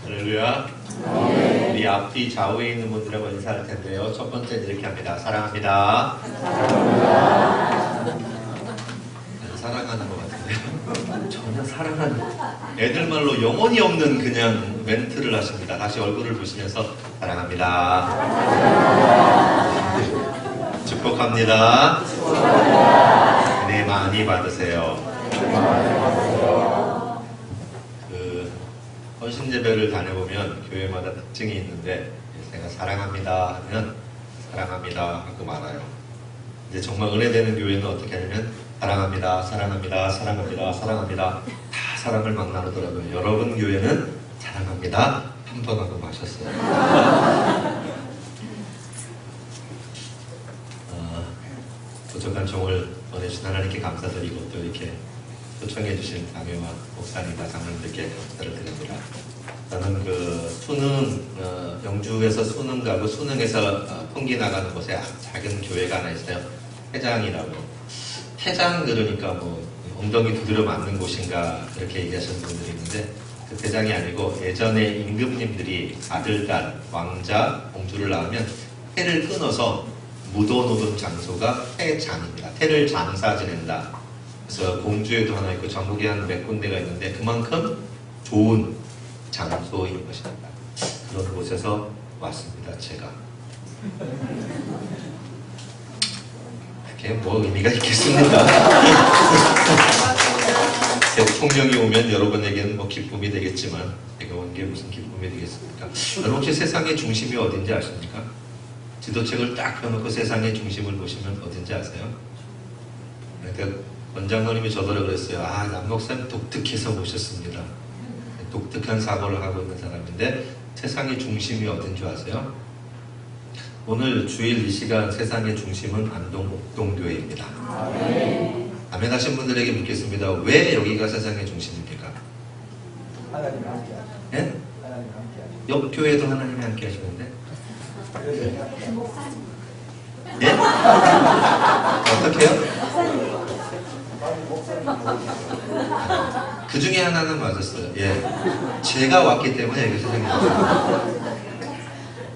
할렐루야. 우리 앞뒤 좌우에 있는 분들하고 인사할 텐데요. 첫 번째는 이렇게 합니다. 사랑합니다. 안 사랑하는 것 같은데요. 전혀 사랑하는 애들 말로 영혼이 없는 그냥 멘트를 하십니다. 다시 얼굴을 보시면서 사랑합니다. 축복합니다. 은혜 많이 받으세요. 헌신예배를 다녀보면 교회마다 특징이 있는데 내가 사랑합니다 하면 사랑합니다 하고 말아요. 이제 정말 은혜되는 교회는 어떻게 하냐면 사랑합니다, 사랑합니다, 사랑합니다, 사랑합니다 다 사랑을 막 나누더라고요. 여러분 교회는 사랑합니다 한 번 하고 마셨어요. 부족한 종을 보내주신 하나님께 감사드리고 또 이렇게 초청해 주신 강요와 목사님과 장로님들께 감사를 드립니다. 저는 수능 영주에서 수능 가고 수능에서 풍기 나가는 곳에 작은 교회가 하나 있어요. 태장이라고. 태장 들으니까 엉덩이 두드려 맞는 곳인가 그렇게 얘기하시는 분들이 있는데 그 태장이 아니고 예전에 임금님들이 아들, 딸, 왕자, 공주를 낳으면 태를 끊어서 묻어놓은 장소가 태장입니다. 태를 장사 지낸다. 그래서 공주에도 하나 있고 전국에 한 몇 군데가 있는데 그만큼 좋은 장소인 것입니다. 그런 곳에서 왔습니다. 제가 그게 뭐 의미가 있겠습니까? 대통령이 오면 여러분에게는 기쁨이 되겠지만 내가 온 게 무슨 기쁨이 되겠습니까? 여러분 혹시 세상의 중심이 어딘지 아십니까? 지도책을 딱 펴놓고 세상의 중심을 보시면 어딘지 아세요? 그러니까 원장님이 저더러 그랬어요. 남 목사님 독특해서 오셨습니다. 독특한 사고를 하고 있는 사람인데 세상의 중심이 어딘 줄 아세요? 오늘 주일 이 시간 세상의 중심은 안동 옥동교회입니다. 아멘 하신 분들에게 묻겠습니다. 왜 여기가 세상의 중심입니까? 하나님 함께 하시죠. 예? 하나님 함께 하시죠. 옆 교회도 하나님이 함께 하시는데? 예? 어떻게요? 그 중에 하나는 맞았어요. 예, 제가 왔기 때문에 여기 세상에 왔어요.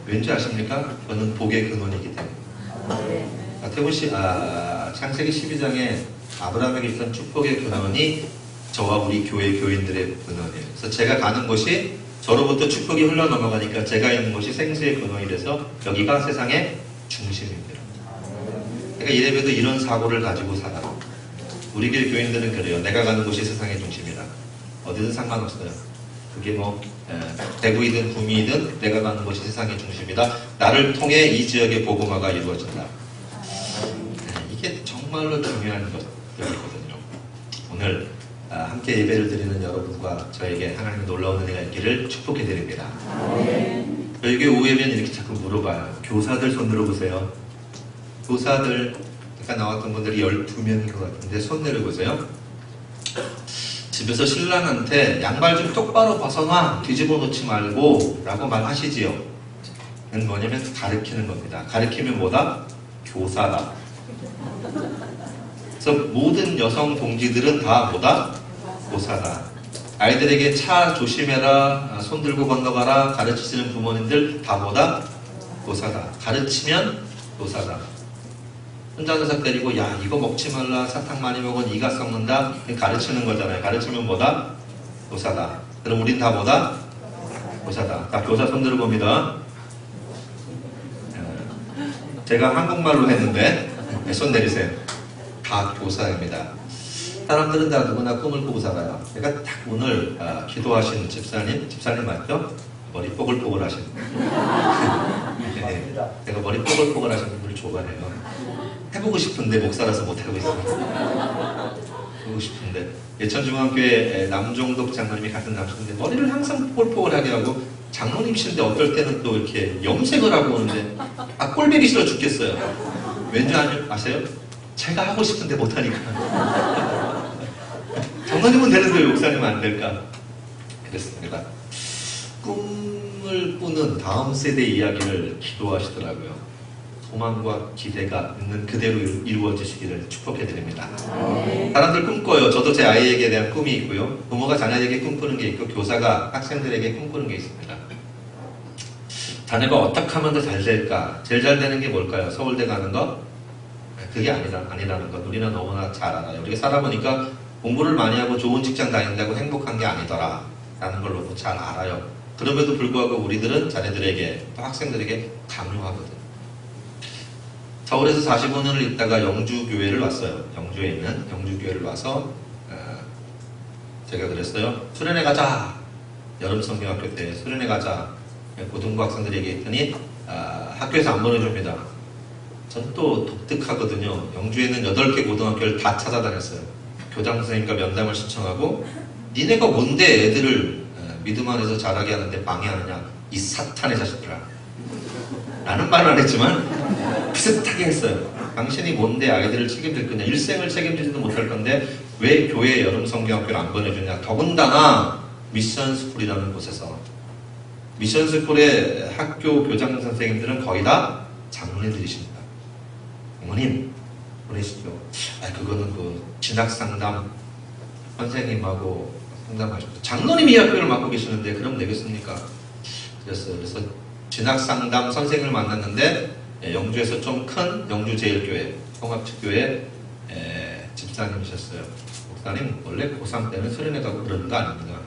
왠지 아십니까? 저는 복의 근원이기 때문에. 태훈씨, 창세기 12장에 아브라함에게 있던 축복의 근원이 저와 우리 교회 교인들의 근원이에요. 그래서 제가 가는 곳이 저로부터 축복이 흘러 넘어가니까 제가 있는 곳이 생수의 근원이 돼서 여기가 세상의 중심입니다. 그러니까 이래봬도 이런 사고를 가지고 살아요. 우리 교회 교인들은 그래요. 내가 가는 곳이 세상의 중심이다. 어디든 상관없어요. 그게 대구이든 구미이든 내가 가는 곳이 세상의 중심이다. 나를 통해 이 지역의 복음화가 이루어진다. 이게 정말로 중요한 것들이거든요. 오늘 함께 예배를 드리는 여러분과 저에게 하나님의 놀라운 은혜가 있기를 축복해 드립니다. 저희 교회 오해면 이렇게 자꾸 물어봐요. 교사들 손 들어보세요. 교사들 아까 나왔던 분들이 12명인 것 같은데 손 내려보세요. 집에서 신랑한테 양말 좀 똑바로 벗어놔 뒤집어 놓지 말고 라고 말하시지요. 그건 뭐냐면 가르치는 겁니다. 가르치면 뭐다? 교사다. 그래서 모든 여성 동지들은 다 뭐다? 교사다. 아이들에게 차 조심해라, 손 들고 건너가라 가르치시는 부모님들 다 뭐다? 교사다. 가르치면 교사다. 혼자서 때리고 야 이거 먹지 말라 사탕 많이 먹으면 이가 썩는다 가르치는 거잖아요. 가르치면 뭐다? 교사다. 그럼 우린 다 뭐다? 교사다. 다 교사 손 들어 봅니다. 제가 한국말로 했는데 손 내리세요. 다 교사입니다. 사람들은 다 누구나 꿈을 꾸고 살아요. 제가 딱 오늘 기도하신 집사님 맞죠? 머리 뽀글뽀글 하신 네, 제가 머리 뽀글뽀글 하신 분들을 좋아해요. 해보고 싶은데 목사라서 못하고 있습니다. 해보고 싶은데 예천중앙교회 남종덕 장로님이 같은 남성인데 머리를 항상 뽀글뽀글하게 하고 장로님이신데 어떨 때는 또 이렇게 염색을 하고 오는데 꼴보기 싫어 죽겠어요. 왠지 아세요? 제가 하고 싶은데 못하니까. 장로님은 되는데 왜 목사님은 안 될까? 그랬습니다. 꿈을 꾸는 다음 세대 이야기를 기도하시더라고요. 소망과 기대가 있는 그대로 이루어지시기를 축복해드립니다. 사람들 꿈꿔요. 저도 제 아이에게 대한 꿈이 있고요. 부모가 자녀에게 꿈꾸는 게 있고 교사가 학생들에게 꿈꾸는 게 있습니다. 자녀가 어떻게 하면 더 잘 될까? 제일 잘 되는 게 뭘까요? 서울대 가는 거? 그게 아니라는 것 우리는 너무나 잘 알아요. 우리가 살아보니까 공부를 많이 하고 좋은 직장 다닌다고 행복한 게 아니더라 라는 걸 너무 잘 알아요. 그럼에도 불구하고 우리들은 자녀들에게 또 학생들에게 강요하거든. 서울에서 45년을 있다가 영주교회를 왔어요. 영주에 있는 영주교회를 와서 제가 그랬어요. 수련회 가자. 여름 성경학교 때 수련회 가자. 고등부 학생들이 얘기했더니 학교에서 안 보내줍니다. 전 또 독특하거든요. 영주에는 8개 고등학교를 다 찾아다녔어요. 교장 선생님과 면담을 신청하고 니네가 뭔데 애들을 믿음 안에서 자라게 하는데 방해하느냐. 이 사탄의 자식들아. 라는 말은 안 했지만 비슷하게 했어요. 당신이 뭔데 아이들을 책임질 거냐. 일생을 책임지지도 못할 건데 왜 교회 여름 성경학교를 안 보내주냐. 더군다나 미션스쿨이라는 곳에서 미션스쿨의 학교 교장 선생님들은 거의 다 장로님들이십니다. 어머님 보내시죠. 그거는 그 진학상담 선생님하고 상담하시고 장로님이 학교를 맡고 계시는데 그럼 되겠습니까? 그랬어요. 그래서 진학상담 선생님을 만났는데 영주에서 좀 큰 영주제일교회 통합측교회 집사님이셨어요. 목사님 원래 고3 때는 수련회 가고 그러는 거 아닙니다.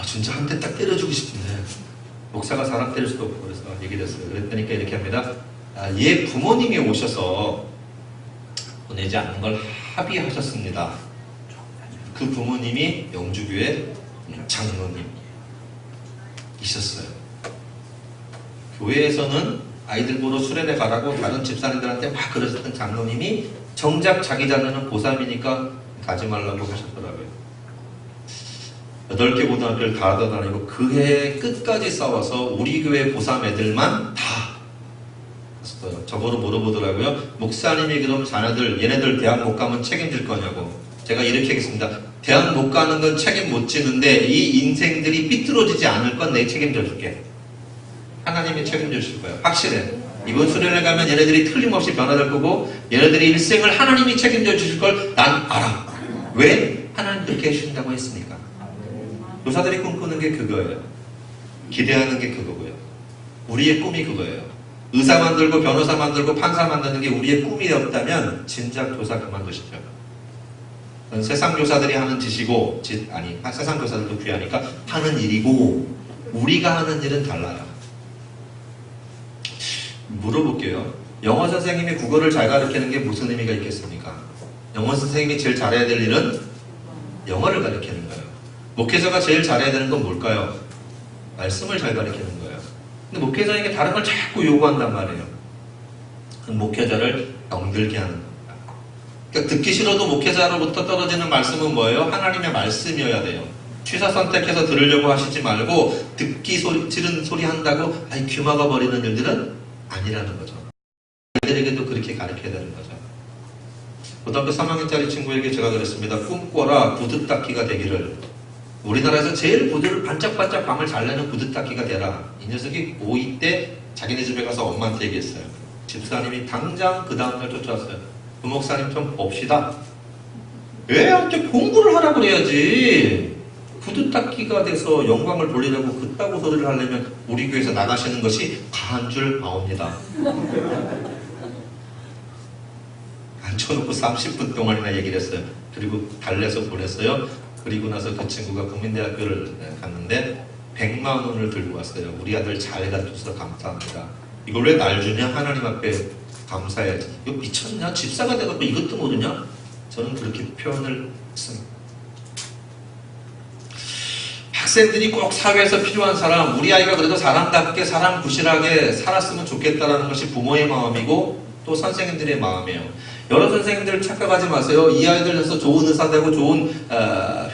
진짜 한 대 딱 때려주고 싶은데 목사가 사람 때릴 수도 없고 그래서 얘기를 했어요. 그랬더니 이렇게 합니다. 얘 부모님이 오셔서 보내지 않는 걸 합의하셨습니다. 그 부모님이 영주교회 장로님이셨어요. 교회에서는 아이들 보러 수련회 가라고 다른 집사님들한테 막 그러셨던 장로님이 정작 자기 자녀는 고3이니까 가지 말라고 하셨더라고요. 8개 고등학교를 다 다니고 그해 끝까지 싸워서 우리 교회 고3 애들만 다 했어요. 저거로 물어보더라고요. 목사님이 그럼 자녀들 얘네들 대학 못 가면 책임질 거냐고. 제가 이렇게 하겠습니다. 대학 못 가는 건 책임 못 지는데 이 인생들이 삐뚤어지지 않을 건 내 책임져 줄게. 하나님이 책임져 주실 거예요. 확실해. 이번 수련회 가면 얘네들이 틀림없이 변화될 거고 얘네들이 일생을 하나님이 책임져 주실 걸 난 알아. 왜? 하나님 그렇게 해주신다고 했으니까. 교사들이 꿈꾸는 게 그거예요. 기대하는 게 그거고요. 우리의 꿈이 그거예요. 의사 만들고 변호사 만들고 판사 만드는 게 우리의 꿈이었다면 진작 교사 그만두시죠. 세상 교사들이 하는 짓이고 세상 교사들도 귀하니까 하는 일이고 우리가 하는 일은 달라요. 물어볼게요. 영어 선생님이 국어를 잘 가르치는 게 무슨 의미가 있겠습니까? 영어 선생님이 제일 잘해야 될 일은 영어를 가르치는 거예요. 목회자가 제일 잘해야 되는 건 뭘까요? 말씀을 잘 가르치는 거예요. 근데 목회자에게 다른 걸 자꾸 요구한단 말이에요. 목회자를 병들게 하는 겁니다. 그러니까 듣기 싫어도 목회자로부터 떨어지는 말씀은 뭐예요? 하나님의 말씀이어야 돼요. 취사 선택해서 들으려고 하시지 말고 듣기 싫은 소리 한다고 귀 막아버리는 일들은 아니라는 거죠. 아이들에게도 그렇게 가르쳐야 되는 거죠. 고등학교 3학년짜리 친구에게 제가 그랬습니다. 꿈꿔라 구두 닦기가 되기를. 우리나라에서 제일 구두를 반짝반짝 밤을 잘 내는 구두 닦기가 되라. 이 녀석이 고2 때 자기네 집에 가서 엄마한테 얘기했어요. 집사님이 당장 그 다음날 쫓아왔어요. 그 목사님 좀 봅시다. 애한테 공부를 하라고 그래야지. 구두 닦기가 돼서 영광을 돌리려고 그따구 소리를 하려면 우리 교회에서 나가시는 것이 가한 줄 아옵니다. 앉혀놓고 30분 동안이나 얘기를 했어요. 그리고 달래서 보냈어요. 그리고 나서 그 친구가 국민대학교를 갔는데 100만 원을 들고 왔어요. 우리 아들 잘 가르쳐서 감사합니다. 이걸 왜 날 주냐? 하나님 앞에 감사해야지. 이거 미쳤냐? 집사가 돼갖고 이것도 모르냐? 저는 그렇게 표현을 했습니다. 학생들이 꼭 사회에서 필요한 사람, 우리 아이가 그래도 사람답게 사람 부실하게 살았으면 좋겠다라는 것이 부모의 마음이고 또 선생님들의 마음이에요. 여러 선생님들 착각하지 마세요. 이 아이들 해서 좋은 의사 되고 좋은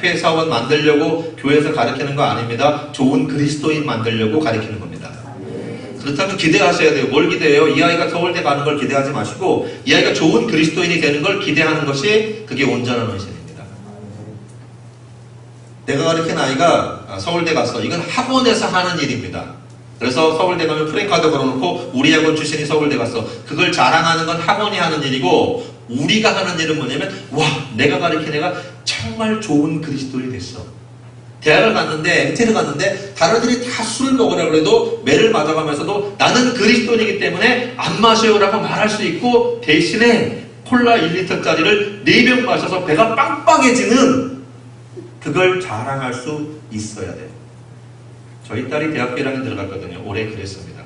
회사원 만들려고 교회에서 가르치는 거 아닙니다. 좋은 그리스도인 만들려고 가르치는 겁니다. 그렇다면 기대하셔야 돼요. 뭘 기대해요? 이 아이가 서울대 가는 걸 기대하지 마시고 이 아이가 좋은 그리스도인이 되는 걸 기대하는 것이 그게 온전한 헌신입니다. 내가 가르친 아이가 서울대 갔어. 이건 학원에서 하는 일입니다. 그래서 서울대 가면 프랭카드 걸어놓고 우리 학원 출신이 서울대 갔어. 그걸 자랑하는 건 학원이 하는 일이고, 우리가 하는 일은 뭐냐면, 와, 내가 가르친 애가 정말 좋은 그리스도인이 됐어. 대학을 갔는데, MT를 갔는데 다른 애들이 다 술을 먹으라고 해도 매를 맞아가면서도 나는 그리스도인이기 때문에 안 마셔요라고 말할 수 있고, 대신에 콜라 1리터짜리를 4병 마셔서 배가 빵빵해지는, 그걸 자랑할 수 있어야 돼요. 저희 딸이 대학교 1학년 들어갔거든요. 올해 그랬습니다.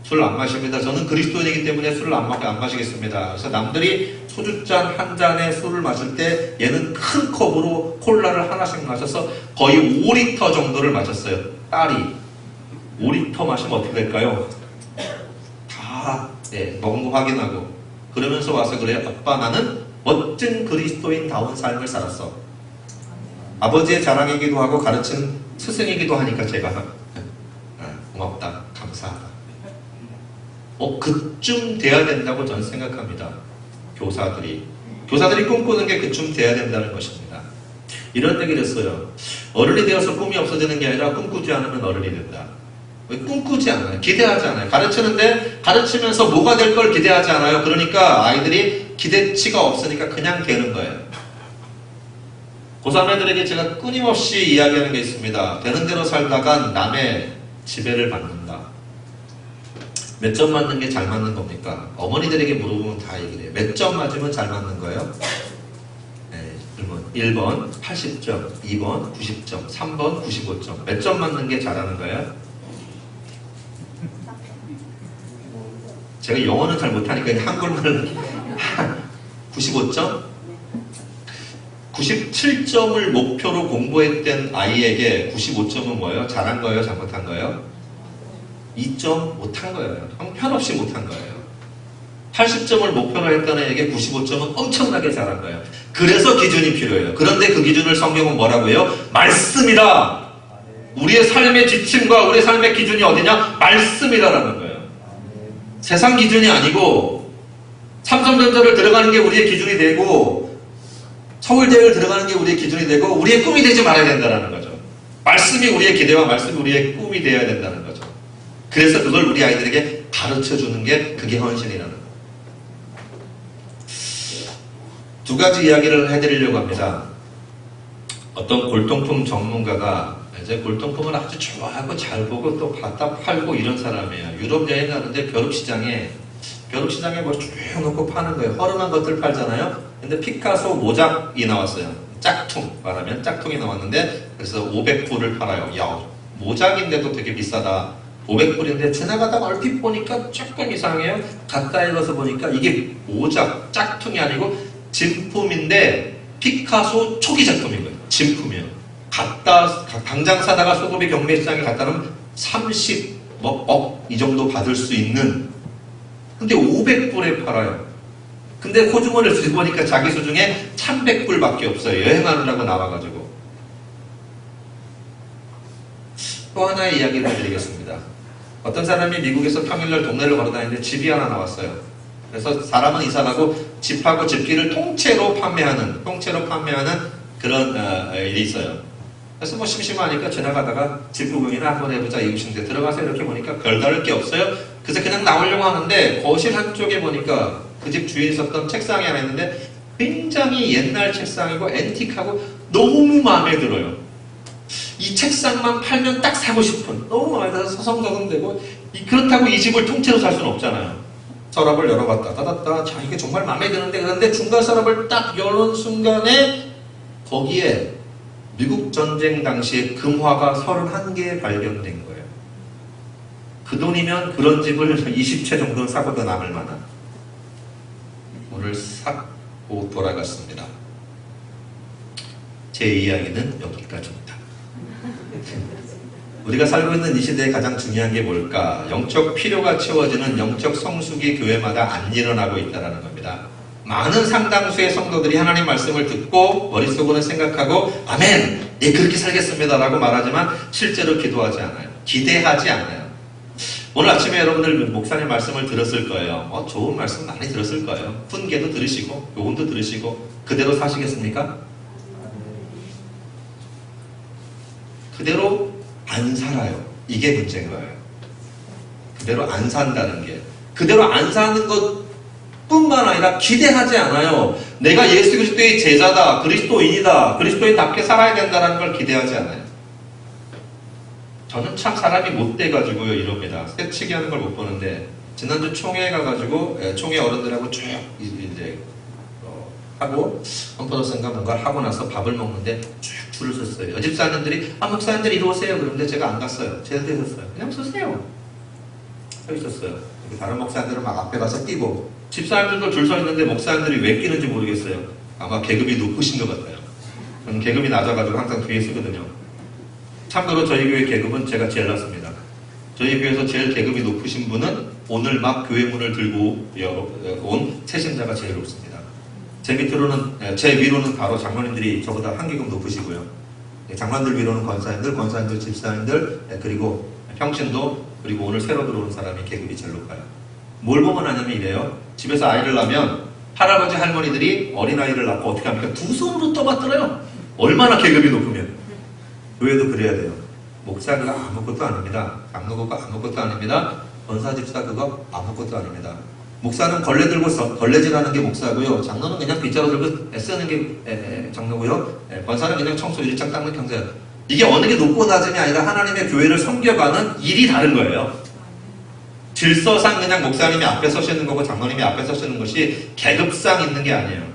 술 안 마십니다. 저는 그리스도인이기 때문에 술을 안 마시겠습니다. 그래서 남들이 소주잔 한 잔에 술을 마실 때 얘는 큰 컵으로 콜라를 하나씩 마셔서 거의 5리터 정도를 마셨어요. 딸이 5리터 마시면 어떻게 될까요? 다 먹은 거 확인하고 그러면서 와서 그래요. 아빠, 나는 멋진 그리스도인다운 삶을 살았어. 아버지의 자랑이기도 하고 가르치는 스승이기도 하니까 제가 고맙다, 감사하다. 그쯤 돼야 된다고 저는 생각합니다. 교사들이 꿈꾸는 게 그쯤 돼야 된다는 것입니다. 이런 얘기를 했어요. 어른이 되어서 꿈이 없어지는 게 아니라 꿈꾸지 않으면 어른이 된다. 왜 꿈꾸지 않아요? 기대하지 않아요. 가르치는데 가르치면서 뭐가 될 걸 기대하지 않아요. 그러니까 아이들이 기대치가 없으니까 그냥 되는 거예요. 고3 애들에게 제가 끊임없이 이야기하는 게 있습니다. 되는 대로 살다간 남의 지배를 받는다. 몇 점 맞는 게 잘 맞는 겁니까? 어머니들에게 물어보면 다 얘기를 해요. 몇 점 맞으면 잘 맞는 거예요? 1번 80점, 2번 90점, 3번 95점. 몇 점 맞는 게 잘하는 거예요? 제가 영어는 잘 못하니까 한글말을 95점? 97점을 목표로 공부했던 아이에게 95점은 뭐예요? 잘한 거예요? 잘못한 거예요? 2점 못한 거예요. 형편없이 못한 거예요. 80점을 목표로 했던 애에게 95점은 엄청나게 잘한 거예요. 그래서 기준이 필요해요. 그런데 그 기준을 성경은 뭐라고 해요? 말씀이다. 우리의 삶의 지침과 우리의 삶의 기준이 어디냐? 말씀이다라는 거예요. 세상 기준이 아니고, 삼성전자를 들어가는 게 우리의 기준이 되고, 서울대를 들어가는 게 우리의 기준이 되고, 우리의 꿈이 되지 말아야 된다는 거죠. 말씀이 우리의 기대와 말씀이 우리의 꿈이 되어야 된다는 거죠. 그래서 그걸 우리 아이들에게 가르쳐주는 게 그게 헌신이라는 거예요. 두 가지 이야기를 해드리려고 합니다. 어떤 골동품 전문가가 이제 골동품을 아주 좋아하고 잘 보고 또 갖다 팔고 이런 사람이에요. 유럽 여행 가는데 벼룩시장에 뭐 쭉 놓고 파는 거예요. 허름한 것들 팔잖아요. 근데 피카소 모작이 나왔어요. 짝퉁, 말하면 짝퉁이 나왔는데 그래서 500불을 팔아요. 야, 모작인데도 되게 비싸다. 500불인데 지나가다가 얼핏 보니까 조금 이상해요. 가까이 가서 보니까 이게 모작, 짝퉁이 아니고 진품인데 피카소 초기 작품인 거예요. 진품이에요. 당장 사다가 소고비 경매시장에 갖다 놓으면 30억 이 정도 받을 수 있는, 근데 500불에 팔아요. 근데 호주머니를 들고 보니까 자기 수중에 1100불밖에 없어요. 여행하느라고 나와가지고. 또 하나의 이야기를 해드리겠습니다. 어떤 사람이 미국에서 평일날 동네를 걸어다니는데 집이 하나 나왔어요. 그래서 사람은 이사가고 집하고 집기를 통째로 판매하는 그런 일이 있어요. 그래서 뭐 심심하니까 지나가다가 집 구경이나 한번 해보자 이웃인데 들어가서 이렇게 보니까 별다를 게 없어요. 그래서 그냥 나오려고 하는데 거실 한쪽에 보니까 그 집 주인이 썼던 책상이 하나 있는데 굉장히 옛날 책상이고 앤틱하고 너무 마음에 들어요. 이 책상만 팔면 딱 사고 싶은, 너무 마음에 들어서 서성서성되고, 그렇다고 이 집을 통째로 살 수는 없잖아요. 서랍을 열어봤다 닫았다. 자, 이게 정말 마음에 드는데, 그런데 중간 서랍을 딱 여는 순간에 거기에 미국 전쟁 당시에 금화가 31개 발견된 거예요. 그 돈이면 그런 집을 20채 정도는 사고도 남을 만한. 오늘 샀고 돌아갔습니다. 제 이야기는 여기까지입니다. 우리가 살고 있는 이 시대에 가장 중요한 게 뭘까? 영적 필요가 채워지는 영적 성숙이 교회마다 안 일어나고 있다는 겁니다. 많은 상당수의 성도들이 하나님 말씀을 듣고 머릿속으로는 생각하고 아멘! 예, 그렇게 살겠습니다 라고 말하지만 실제로 기도하지 않아요. 기대하지 않아요. 오늘 아침에 여러분들 목사님 말씀을 들었을 거예요. 좋은 말씀 많이 들었을 거예요. 훈계도 들으시고 요금도 들으시고 그대로 사시겠습니까? 그대로 안 살아요. 이게 문제인 거예요. 그대로 안 산다는 게. 그대로 안 사는 것뿐만 아니라 기대하지 않아요. 내가 예수 그리스도의 제자다, 그리스도인이다, 그리스도인답게 살아야 된다는 걸 기대하지 않아요. 저는 참 사람이 못돼가지고요 이럽니다. 새치기 하는 걸 못 보는데 지난주 총회 가가지고 총회 어른들하고 쭉 이제 하고 헌포도선가 뭔가를 하고 나서 밥을 먹는데 쭉 줄을 섰어요. 여집사님들이 목사님들 이리 오세요. 그런데 제가 안 갔어요. 제 옆에 있었어요. 그냥 서세요. 서 있었어요. 다른 목사님들은 막 앞에 가서 뛰고 집사님들도 줄 서 있는데 목사님들이 왜 끼는지 모르겠어요. 아마 계급이 높으신 것 같아요. 저는 계급이 낮아가지고 항상 뒤에 서거든요. 참고로 저희 교회 계급은 제가 제일 낮습니다. 저희 교회에서 제일 계급이 높으신 분은 오늘 막 교회 문을 들고 온 새신자가 제일 높습니다. 제 밑으로는, 제 위로는 바로 장로님들이 저보다 한 계급 높으시고요. 장로님들 위로는 권사님들, 집사님들, 그리고 평신도, 그리고 오늘 새로 들어온 사람이 계급이 제일 높아요. 뭘 보면 하냐면 이래요. 집에서 아이를 낳으면 할아버지 할머니들이 어린아이를 낳고 어떻게 합니까? 두 손으로 떠받들어요. 얼마나 계급이 높으면. 교회도 그래야 돼요. 목사 그거 아무것도 아닙니다. 장로가 아무것도 아닙니다. 권사 집사 그거 아무것도 아닙니다. 목사는 걸레 들고 걸레질하는 게 목사고요. 장로는 그냥 빗자루 들고 쓰는 게 장로고요. 권사는 그냥 청소 유리창 닦는 경사예요. 이게 어느 게 높고 낮음이 아니라 하나님의 교회를 섬겨가는 일이 다른 거예요. 질서상 그냥 목사님이 앞에 서시는 거고 장로님이 앞에 서시는 것이 계급상 있는 게 아니에요.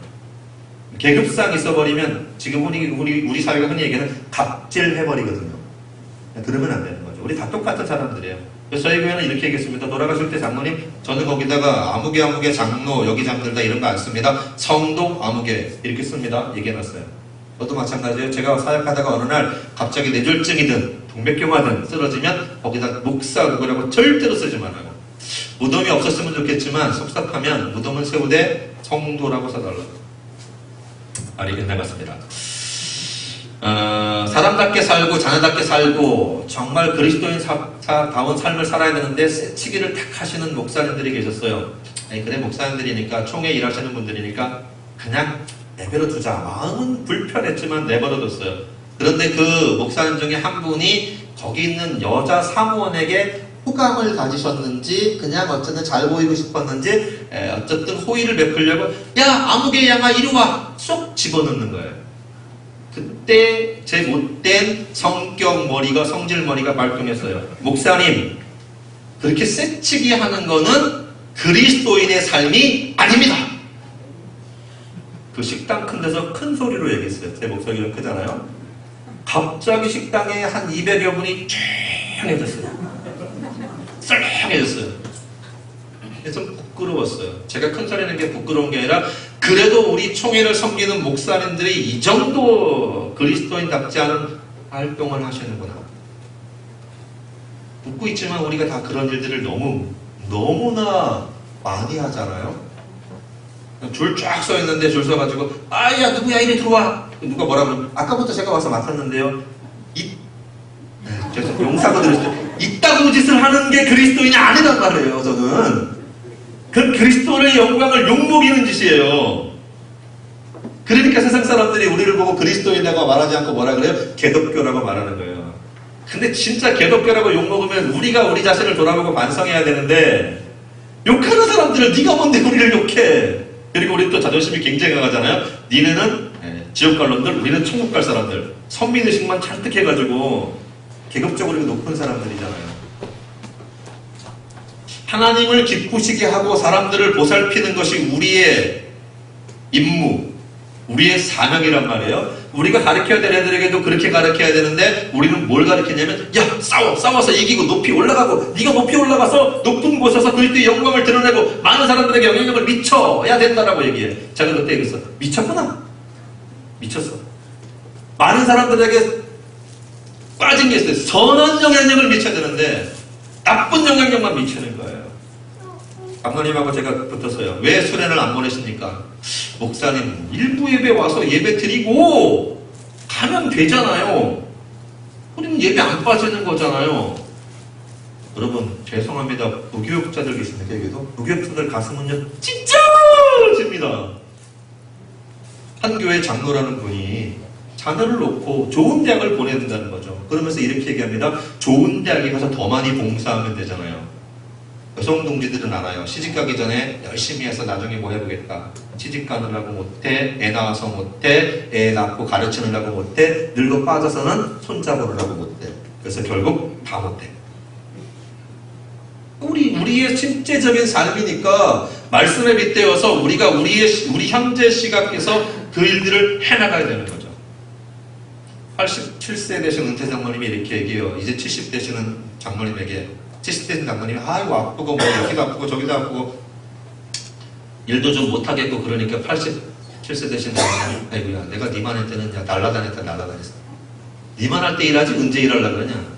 계급상 있어버리면 지금 우리 사회가 흔히 얘기하는 갑질해버리거든요. 그러면 안 되는 거죠. 우리 다 똑같은 사람들이에요. 그래서 저희 교회는 이렇게 얘기했습니다. 돌아가실 때 장로님, 저는 거기다가 아무개 장로 여기 잠들다 이런 거 안 씁니다. 성도 아무개 이렇게 씁니다. 얘기해놨어요. 저도 마찬가지예요. 제가 사역하다가 어느 날 갑자기 뇌졸중이든 동맥경화든 쓰러지면 거기다 목사 누구라고 절대로 쓰지 말아요. 무덤이 없었으면 좋겠지만 속삭하면 무덤을 세우되 성도라고 써달라고. 말이 끝나갔습니다. 사람답게 살고 자녀답게 살고 정말 그리스도인다운 삶을 살아야 되는데 새치기를 탁 하시는 목사님들이 계셨어요. 그래 목사님들이니까 총회 일하시는 분들이니까 그냥 내버려 두자. 마음은 불편했지만 내버려 뒀어요. 그런데 그 목사님 중에 한 분이 거기 있는 여자 사무원에게 호감을 가지셨는지 그냥 어쨌든 잘 보이고 싶었는지 어쨌든 호의를 베풀려고 야 아무개 양아 이리 와 쏙 집어넣는 거예요. 그때 제 못된 성격 머리가 성질 머리가 발동했어요. 목사님 그렇게 새치기 하는 거는 그리스도인의 삶이 아닙니다. 그 식당 큰 데서 큰 소리로 얘기했어요. 제 목소리가 크잖아요. 갑자기 식당에 한 200여 분이 쨍해졌어요. 썰렁해졌어요. 좀 부끄러웠어요. 제가 큰 소리 내는 게 부끄러운 게 아니라 그래도 우리 총회를 섬기는 목사님들이 이 정도 그리스도인답지 않은 활동을 하시는구나. 웃고 있지만 우리가 다 그런 일들을 너무나 많이 하잖아요. 줄 쫙 서 있는데 줄 서가지고 아야 누구야 이리 들어와. 누가 뭐라고 아까부터 제가 와서 맡았는데요. 죄송 용사가 들었어요. 이따구 짓을 하는 게 그리스도인이 아니란 말이에요. 저는 그 그리스도의 영광을 욕먹이는 짓이에요. 그러니까 세상 사람들이 우리를 보고 그리스도인이라고 말하지 않고 뭐라 그래요? 개독교라고 말하는 거예요. 근데 진짜 개독교라고 욕먹으면 우리가 우리 자신을 돌아보고 반성해야 되는데 욕하는 사람들을 네가 뭔데 우리를 욕해. 그리고 우리 또 자존심이 굉장히 강하잖아요. 니네는 지옥 갈 놈들, 우리는 천국 갈 사람들. 선민의식만 잔뜩 해가지고 계급적으로 높은 사람들이잖아요. 하나님을 기쁘시게 하고 사람들을 보살피는 것이 우리의 임무, 우리의 사명이란 말이에요. 우리가 가르쳐야 될 애들에게도 그렇게 가르쳐야 되는데 우리는 뭘 가르치냐면 야 싸워서 이기고 높이 올라가고 네가 높이 올라가서 높은 곳에서 그리스도의 영광을 드러내고 많은 사람들에게 영향력을 미쳐야 된다라고 얘기해. 제가 그때 얘기했어. 미쳤구나. 미쳤어. 많은 사람들에게 빠진 게 있어요. 선한 영향력을 미쳐야 되는데 나쁜 영향력만 미치는 거예요. 장로님하고 제가 붙어서요. 왜 수련을 안 보내십니까? 목사님 일부 예배 와서 예배 드리고 가면 되잖아요. 우리는 예배 안 빠지는 거잖아요. 여러분 죄송합니다. 무교육자들 계십니까? 여기도? 무교육자들 가슴은요 찢어집니다. 한 교회 장로라는 분이 자녀를 놓고 좋은 대학을 보내야 된다는 거죠. 그러면서 이렇게 얘기합니다. 좋은 대학에 가서 더 많이 봉사하면 되잖아요. 여성 동지들은 알아요. 시집가기 전에 열심히 해서 나중에 뭐 해보겠다. 시집가느라고 못해, 애 낳아서 못해, 애 낳고 가르치느라고 못해, 늙어 빠져서는 손잡으느라고 못해. 그래서 결국 다 못해. 우리의 실제적인 삶이니까 말씀에 빗대어서 우리가 우리 현재 시각에서 그 일들을 해나가야 되는 거죠. 87세 되신 은퇴 장모님이 이렇게 얘기해요. 이제 70 되시는 장모님에게 70대 되신 장모님이 아이고 아프고 뭐 여기도 아프고 저기도 아프고 일도 좀 못하겠고 그러니까 87세 되신 장모님이 아이고야 내가 니만 할 때는 야 날라다녔다. 니만 할 때 일하지 언제 일하려고 그러냐.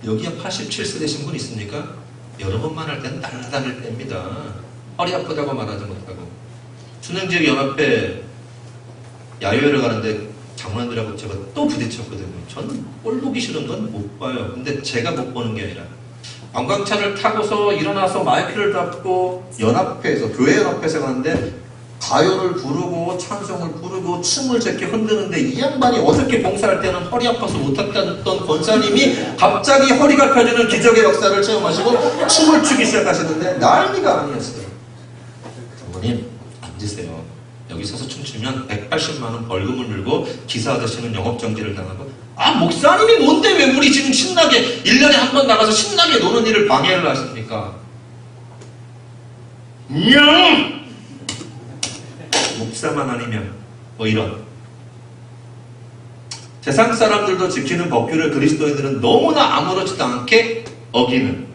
여기에 87세 되신 분 있습니까? 여러분만 할 때는 날라다닐 때입니다. 허리 아프다고 말하지 못하고 sun행지역연합회 야유회를 가는데 장로님들하고 제가 또 부딪혔거든요. 저는 꼴 보기 싫은 건 못 봐요. 근데 제가 못 보는 게 아니라 관광차를 타고서 일어나서 마이크를 잡고 연합회에서 교회 연합회에서 가는데 가요를 부르고 찬송을 부르고 춤을 저렇게 흔드는데 이 양반이 어저께 봉사할 때는 허리 아파서 못했던 권사님이 갑자기 허리가 펴지는 기적의 역사를 체험하시고 춤을 추기 시작하시는데 난리가 아니었어요. 장모님 앉으세요. 여기 서서 춤추면 180만 원 벌금을 물고 기사 아저씨는 영업정지를 당하고 아 목사님이 뭔데 왜 우리 지금 신나게 1년에 한 번 나가서 신나게 노는 일을 방해를 하십니까? 목사만 아니면 뭐 이런 세상 사람들도 지키는 법규를 그리스도인들은 너무나 아무렇지도 않게 어기는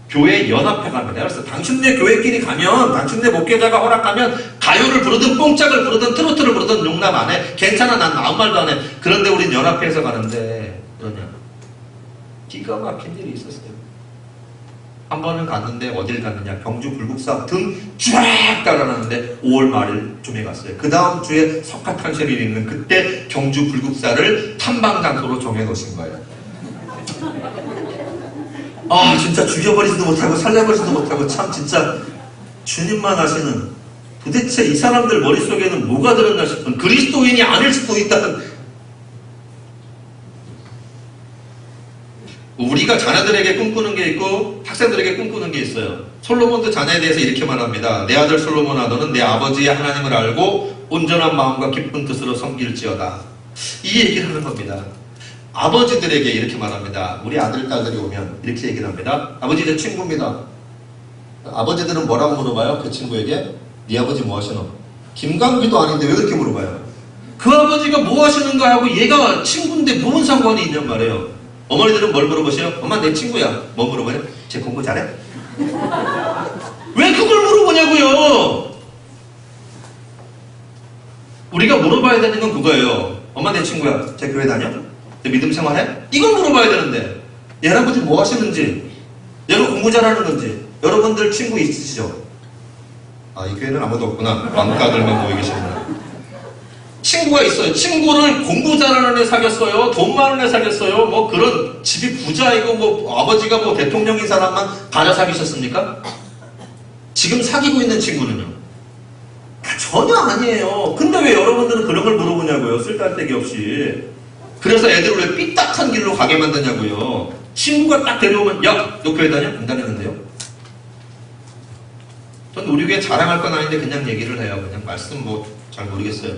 교회 연합회 갑니다. 그래서 당신네 교회끼리 가면 당신네 목회자가 허락하면 가요를 부르든 뽕짝을 부르든 트로트를 부르든 용납 안 해. 괜찮아 난 아무 말도 안 해. 그런데 우린 연합회에서 가는데 그러냐. 기가 막힌 일이 있었어요. 한 번은 갔는데 어딜 갔느냐. 경주 불국사 등 쫙 따라가는데 5월 말일쯤에 갔어요. 그 다음 주에 석가탄신일이 있는 그때 경주 불국사를 탐방 장소로 정해놓으신 거예요. 아 진짜 죽여버리지도 못하고 살려버리지도 못하고 참 진짜 주님만 아시는 도대체 이 사람들 머릿속에는 뭐가 들었나 싶은 그리스도인이 아닐 수도 있다는 우리가 자녀들에게 꿈꾸는 게 있고 학생들에게 꿈꾸는 게 있어요. 솔로몬도 자녀에 대해서 이렇게 말합니다. 내 아들 솔로몬아 너는 내 아버지의 하나님을 알고 온전한 마음과 기쁜 뜻으로 섬길지어다. 이 얘기를 하는 겁니다. 아버지들에게 이렇게 말합니다. 우리 아들, 딸들이 오면 이렇게 얘기를 합니다. 아버지 내 친구입니다. 아버지들은 뭐라고 물어봐요? 그 친구에게 네 아버지 뭐 하시노? 김강비도 아닌데 왜 그렇게 물어봐요? 그 아버지가 뭐 하시는가 하고 얘가 친구인데 무슨 상관이 있냔 말이에요. 어머니들은 뭘 물어보세요? 엄마 내 친구야. 뭐 물어봐요? 쟤 공부 잘해? 왜 그걸 물어보냐고요? 우리가 물어봐야 되는 건 그거예요. 엄마 내 친구야. 쟤 교회 다녀? 믿음 생활해? 이걸 물어봐야 되는데 얘 할아버지 뭐 하시는지 얘가 공부 잘하는 건지 여러분들 친구 있으시죠? 아 이 교회는 아무도 없구나. 왕가들만 모여 계시구나. 친구가 있어요. 친구를 공부 잘하는 애 사귀었어요. 돈 많은 애 사귀었어요. 뭐 그런 집이 부자이고 뭐 아버지가 뭐 대통령인 사람만 가려 사귀셨습니까? 지금 사귀고 있는 친구는요? 전혀 아니에요. 근데 왜 여러분들은 그런 걸 물어보냐고요. 쓸데기 없이. 그래서 애들을 왜 삐딱한 길로 가게 만드냐고요. 친구가 딱 데려오면 야! 너 교회 다녀? 안 다니는데요? 전 우리 교회 자랑할 건 아닌데 그냥 얘기를 해요. 그냥 말씀 뭐 잘 모르겠어요.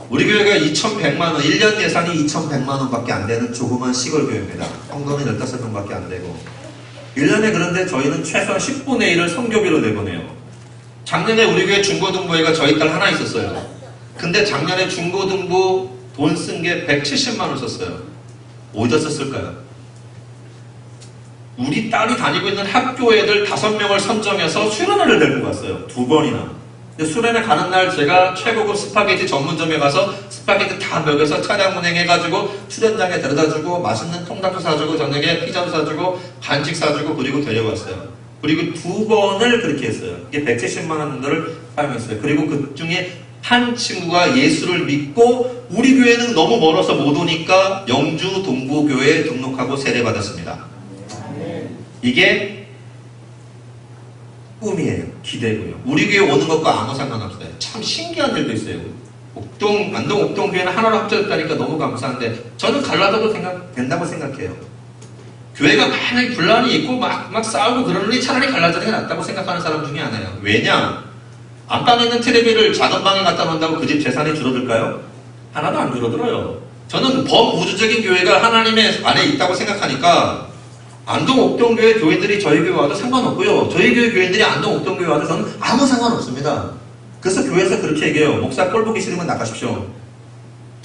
우리 교회가 2,100만 원, 1년 예산이 2,100만 원밖에 안 되는 조그만 시골 교회입니다. 성도는 15명밖에 안 되고 1년에 그런데 저희는 최소한 10분의 1을 성교비로 내보내요. 작년에 우리 교회 중고등부회가 저희 딸 하나 있었어요. 근데 작년에 중고등부 돈 쓴 게 170만 원 썼어요. 어디다 썼을까요? 우리 딸이 다니고 있는 학교 애들 5명을 선정해서 수련회를 데리고 갔어요. 2번이나. 근데 수련회 가는 날 제가 최고급 스파게티 전문점에 가서 스파게티 다 먹여서 차량 운행해가지고 수련장에 데려다주고 맛있는 통닭도 사주고 저녁에 피자도 사주고 간식 사주고 그리고 데려왔어요. 그리고 2번을 그렇게 했어요. 이게 170만 원 정도를 사용했어요. 그리고 그 중에 한 친구가 예수를 믿고 우리 교회는 너무 멀어서 못 오니까 영주 동부교회에 등록하고 세례받았습니다. 이게 꿈이에요. 기대고요. 우리 교회 오는 것과 아무 상관없어요. 참 신기한 일도 있어요. 안동 옥동교회는 하나로 합쳐졌다니까 너무 감사한데 저는 갈라져도 된다고 생각해요. 교회가 많이 분란이 있고 막 싸우고 그러느니 차라리 갈라지는 게 낫다고 생각하는 사람 중에 하나예요. 왜냐? 안방에 있는 테레비를 작은 방에 갖다 놓는다고 그 집 재산이 줄어들까요? 하나도 안 줄어들어요. 저는 범우주적인 교회가 하나님의 안에 있다고 생각하니까 안동 옥동교회 교회들이 저희 교회 와도 상관없고요. 저희 교회 교회들이 안동 옥동교회 와도 저는 아무 상관없습니다. 그래서 교회에서 그렇게 얘기해요. 목사 꼴 보기 싫으면 나가십시오.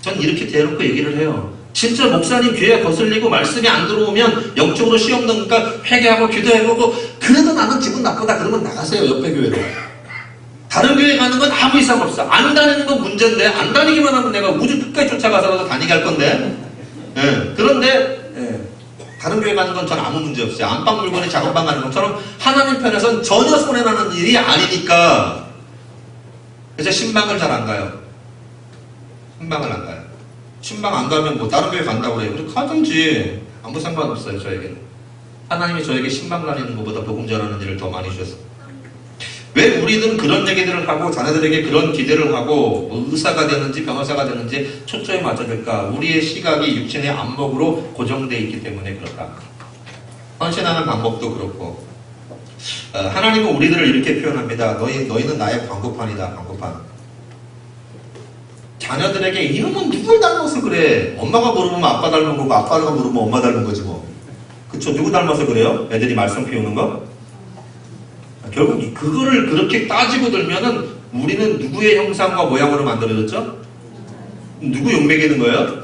전 이렇게 대놓고 얘기를 해요. 진짜 목사님 귀에 거슬리고 말씀이 안 들어오면 영적으로 시험 넣으니까 회개하고 기도해보고 그래도 나는 기분 나쁘다 그러면 나가세요. 옆에 교회로. 다른 교회 가는 건 아무 이상 없어. 안 다니는 건 문제인데 안 다니기만 하면 내가 우주 끝까지 쫓아가서라도 다니게 할 건데 그런데 다른 교회 가는 건 전 아무 문제 없어요. 안방 물건이 작은 방 가는 것처럼 하나님 편에선 전혀 손해나는 일이 아니니까 그래서 신방을 잘 안 가요. 신방을 안 가요. 신방 안 가면 뭐 다른 교회 간다고 그래요. 그래 가든지 아무 상관없어요. 저에게는. 하나님이 저에게 신방 다니는 것보다 복음 전하는 일을 더 많이 주셨어요. 왜 우리는 그런 얘기들을 하고 자녀들에게 그런 기대를 하고 뭐 의사가 되는지 변호사가 되는지 초점에 맞춰줄까? 우리의 시각이 육신의 안목으로 고정되어 있기 때문에 그렇다. 헌신하는 방법도 그렇고 하나님은 우리들을 이렇게 표현합니다. 너희는 나의 광고판이다. 광고판. 자녀들에게 이놈은 누굴 닮아서 그래? 엄마가 물으면 아빠 닮은 거고 아빠가 물으면 엄마 닮은 거지 뭐. 그쵸? 누구 닮아서 그래요? 애들이 말썽 피우는 거? 결국 그거를 그렇게 따지고 들면은 우리는 누구의 형상과 모양으로 만들어졌죠? 누구 욕먹이는 거예요?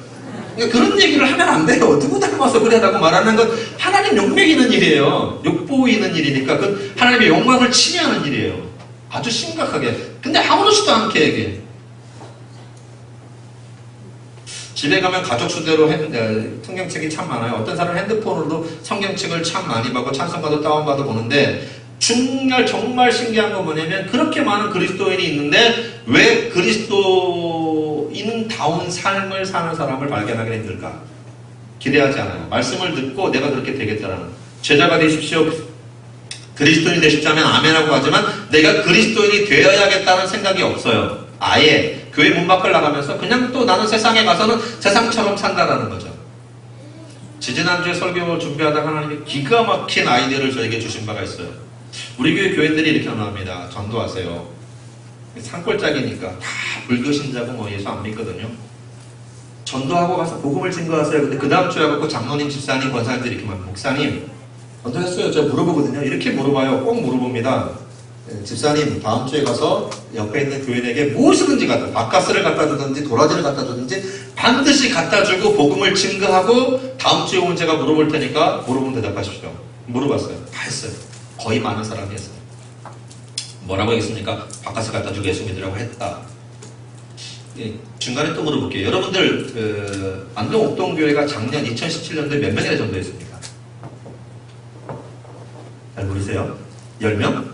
그러니까 그런 얘기를 하면 안 돼요. 누구 닮아서 그래라고 말하는 건 하나님 욕먹이는 일이에요. 욕보이는 일이니까 그 하나님의 영광을 침해하는 일이에요. 아주 심각하게. 근데 아무렇지도 않게 얘기해. 집에 가면 가족 수대로 성경책이 참 많아요. 어떤 사람은 핸드폰으로도 성경책을 참 많이 보고 찬송가도 다운받아 보는데 정말 신기한 건 뭐냐면 그렇게 많은 그리스도인이 있는데 왜 그리스도인다운 삶을 사는 사람을 발견하기 힘들까? 기대하지 않아요. 말씀을 듣고 내가 그렇게 되겠다라는 제자가 되십시오. 그리스도인이 되십자면 아멘하고 하지만 내가 그리스도인이 되어야겠다는 생각이 없어요. 아예 교회 문 밖을 나가면서 그냥 또 나는 세상에 가서는 세상처럼 산다라는 거죠. 지지난주에 설교 준비하다 하나님이 기가 막힌 아이디어를 저에게 주신 바가 있어요. 우리 교회 교인들이 이렇게 나옵니다. 전도하세요. 산골짜기니까 다 불교신자고 뭐 예수 안 믿거든요. 전도하고 가서 복음을 증거하세요. 근데 그 다음 주에 가고 장로님, 집사님, 권사님들이 이렇게 막 목사님 전도했어요. 제가 물어보거든요. 이렇게 물어봐요. 꼭 물어봅니다. 집사님 다음 주에 가서 옆에 있는 교인에게 무엇이든지 바카스를 갖다 주든지 도라지를 갖다 주든지 반드시 갖다 주고 복음을 증거하고 다음 주에 오면 제가 물어볼 테니까 물어보면 대답하십시오. 물어봤어요. 다 했어요. 거의 많은 사람이 했어요. 뭐라고 했습니까? 바카스 갖다 주고 예수 믿으라고 했다. 중간에 또 물어볼게요. 여러분들 안동 옥동교회가 작년 2017년도에 몇 명이나 전도했습니까? 잘 모르세요? 10명?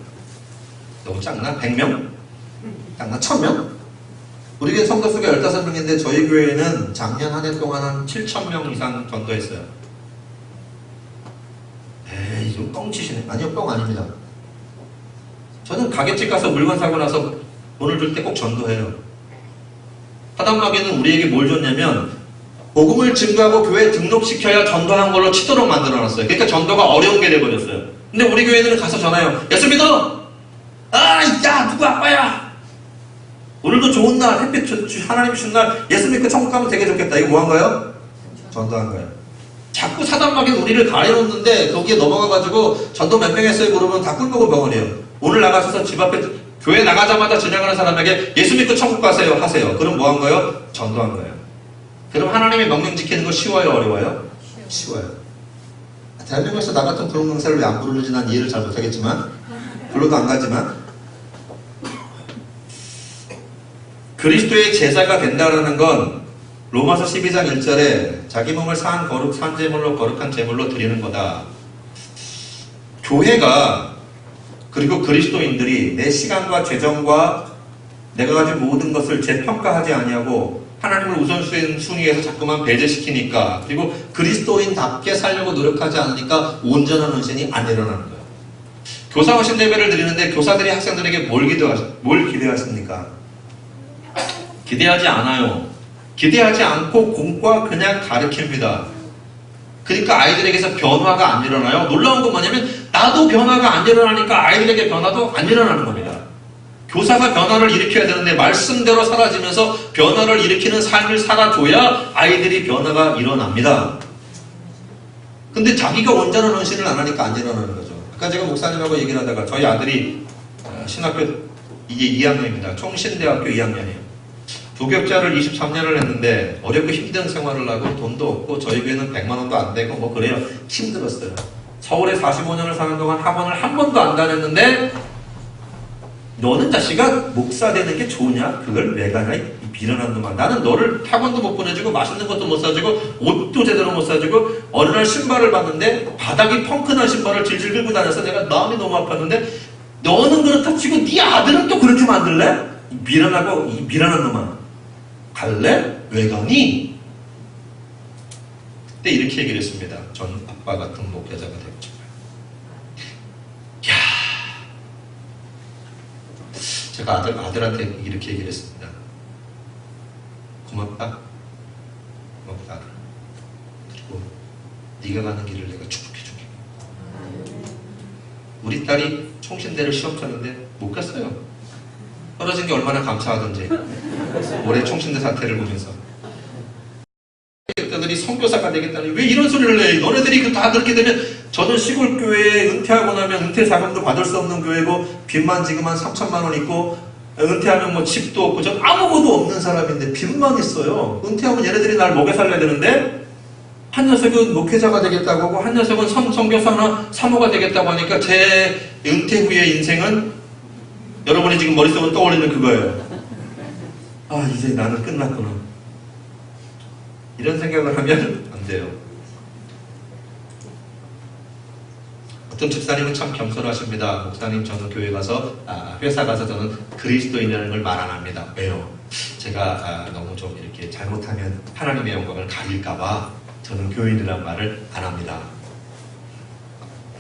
너무 작나? 100명? 작나? 1000명? 우리 교회 성도 수가 15명인데 저희 교회는 작년 한 해 동안 한 7,000명 이상 전도했어요. 에이, 좀 뻥치시네. 아니요, 뻥 아닙니다. 저는 가게집 가서 물건 사고 나서 돈을 줄 때 꼭 전도해요. 하단마귀는 우리에게 뭘 줬냐면 복음을 증거하고 교회에 등록시켜야 전도한 걸로 치도록 만들어놨어요. 그러니까 전도가 어려운 게 돼버렸어요. 근데 우리 교회는 가서 전화해요. 예수 믿어! 아, 야, 누구 아빠야? 오늘도 좋은 날, 햇빛 하나님이 준 날 예수 믿고 천국 가면 되게 좋겠다. 이거 뭐 한 거예요? 전도한 거예요. 자꾸 사단마귀는 우리를 가려놓는데 거기에 넘어가가지고 전도 몇 명 했어요? 물으면 다 꿀보고 병원이에요. 오늘 나가셔서 집 앞에 교회 나가자마자 지나가는 사람에게 예수 믿고 천국 가세요 하세요. 그럼 뭐 한 거예요? 전도한 거예요. 그럼 하나님의 명령 지키는 거 쉬워요? 어려워요? 쉬워요. 대한민국에서 나 같은 부흥 강사를 왜 안 부르는지 난 이해를 잘 못하겠지만 불러도 안 가지만 그리스도의 제자가 된다는 건 로마서 12장 1절에 자기 몸을 산 제물로 거룩한 제물로 드리는 거다. 교회가 그리고 그리스도인들이 내 시간과 재정과 내가 가진 모든 것을 재평가하지 아니하고 하나님을 우선순위에서 자꾸만 배제시키니까 그리고 그리스도인답게 살려고 노력하지 않으니까 온전한 헌신이 안 일어나는 거예요. 교사 헌신 예배를 드리는데 교사들이 학생들에게 뭘 기대하십니까? 기대하지 않아요. 기대하지 않고 공과 그냥 가르칩니다. 그러니까 아이들에게서 변화가 안 일어나요. 놀라운 건 뭐냐면 나도 변화가 안 일어나니까 아이들에게 변화도 안 일어나는 겁니다. 교사가 변화를 일으켜야 되는데 말씀대로 사라지면서 변화를 일으키는 삶을 살아줘야 아이들이 변화가 일어납니다. 근데 자기가 온전한 헌신을 안 하니까 안 일어나는 거죠. 아까 제가 목사님하고 얘기를 하다가 저희 아들이 신학교 이게 2학년입니다. 총신대학교 2학년이에요. 부교육자를 23년을 했는데 어렵고 힘든 생활을 하고 돈도 없고 저희 교회는 100만 원도 안 되고 뭐 그래요. 힘들었어요. 서울에 45년을 사는 동안 학원을 한 번도 안 다녔는데 너는 자식아 목사 되는 게 좋으냐? 그걸 왜 가냐? 이 비련한 놈아. 나는 너를 학원도 못 보내주고 맛있는 것도 못 사주고 옷도 제대로 못 사주고 어느 날 신발을 봤는데 바닥이 펑크난 신발을 질질 긁고 다녀서 내가 마음이 너무 아팠는데 너는 그렇다 치고 네 아들은 또 그렇게 만들래? 이 미련하고 이 미련한 놈아. 갈래? 왜 가니? 그때 이렇게 얘기를 했습니다. 전 아빠 같은 목회자가 되고 싶어요. 제가 아들한테 이렇게 얘기를 했습니다. 고맙다. 고맙다. 그리고 네가 가는 길을 내가 축복해줄게. 우리 딸이 총신대를 시험 쳤는데 못 갔어요. 떨어진 게 얼마나 감사하던지. 올해 총신대 사태를 보면서 애들이 선교사가 되겠다니 왜 이런 소리를 해? 너네들이 다 그렇게 되면 저는 시골 교회에 은퇴하고 나면 은퇴 자금도 받을 수 없는 교회고 빚만 지금 한 3천만 원 있고 은퇴하면 뭐 집도 없고 전 아무것도 없는 사람인데 빚만 있어요. 은퇴하면 얘네들이 날 먹여 살려야 되는데 한 녀석은 목회자가 되겠다고 하고 한 녀석은 선교사나 사모가 되겠다고 하니까 제 은퇴 후의 인생은 여러분이 지금 머릿속으로 떠올리는 그거예요. 아 이제 나는 끝났구나. 이런 생각을 하면 안 돼요. 어떤 집사님은 참 겸손하십니다. 목사님 저는 교회 가서 회사 가서 저는 그리스도인이라는 걸 말 안 합니다. 왜요? 제가 너무 좀 이렇게 잘못하면 하나님의 영광을 가릴까봐 저는 교인이란 말을 안 합니다.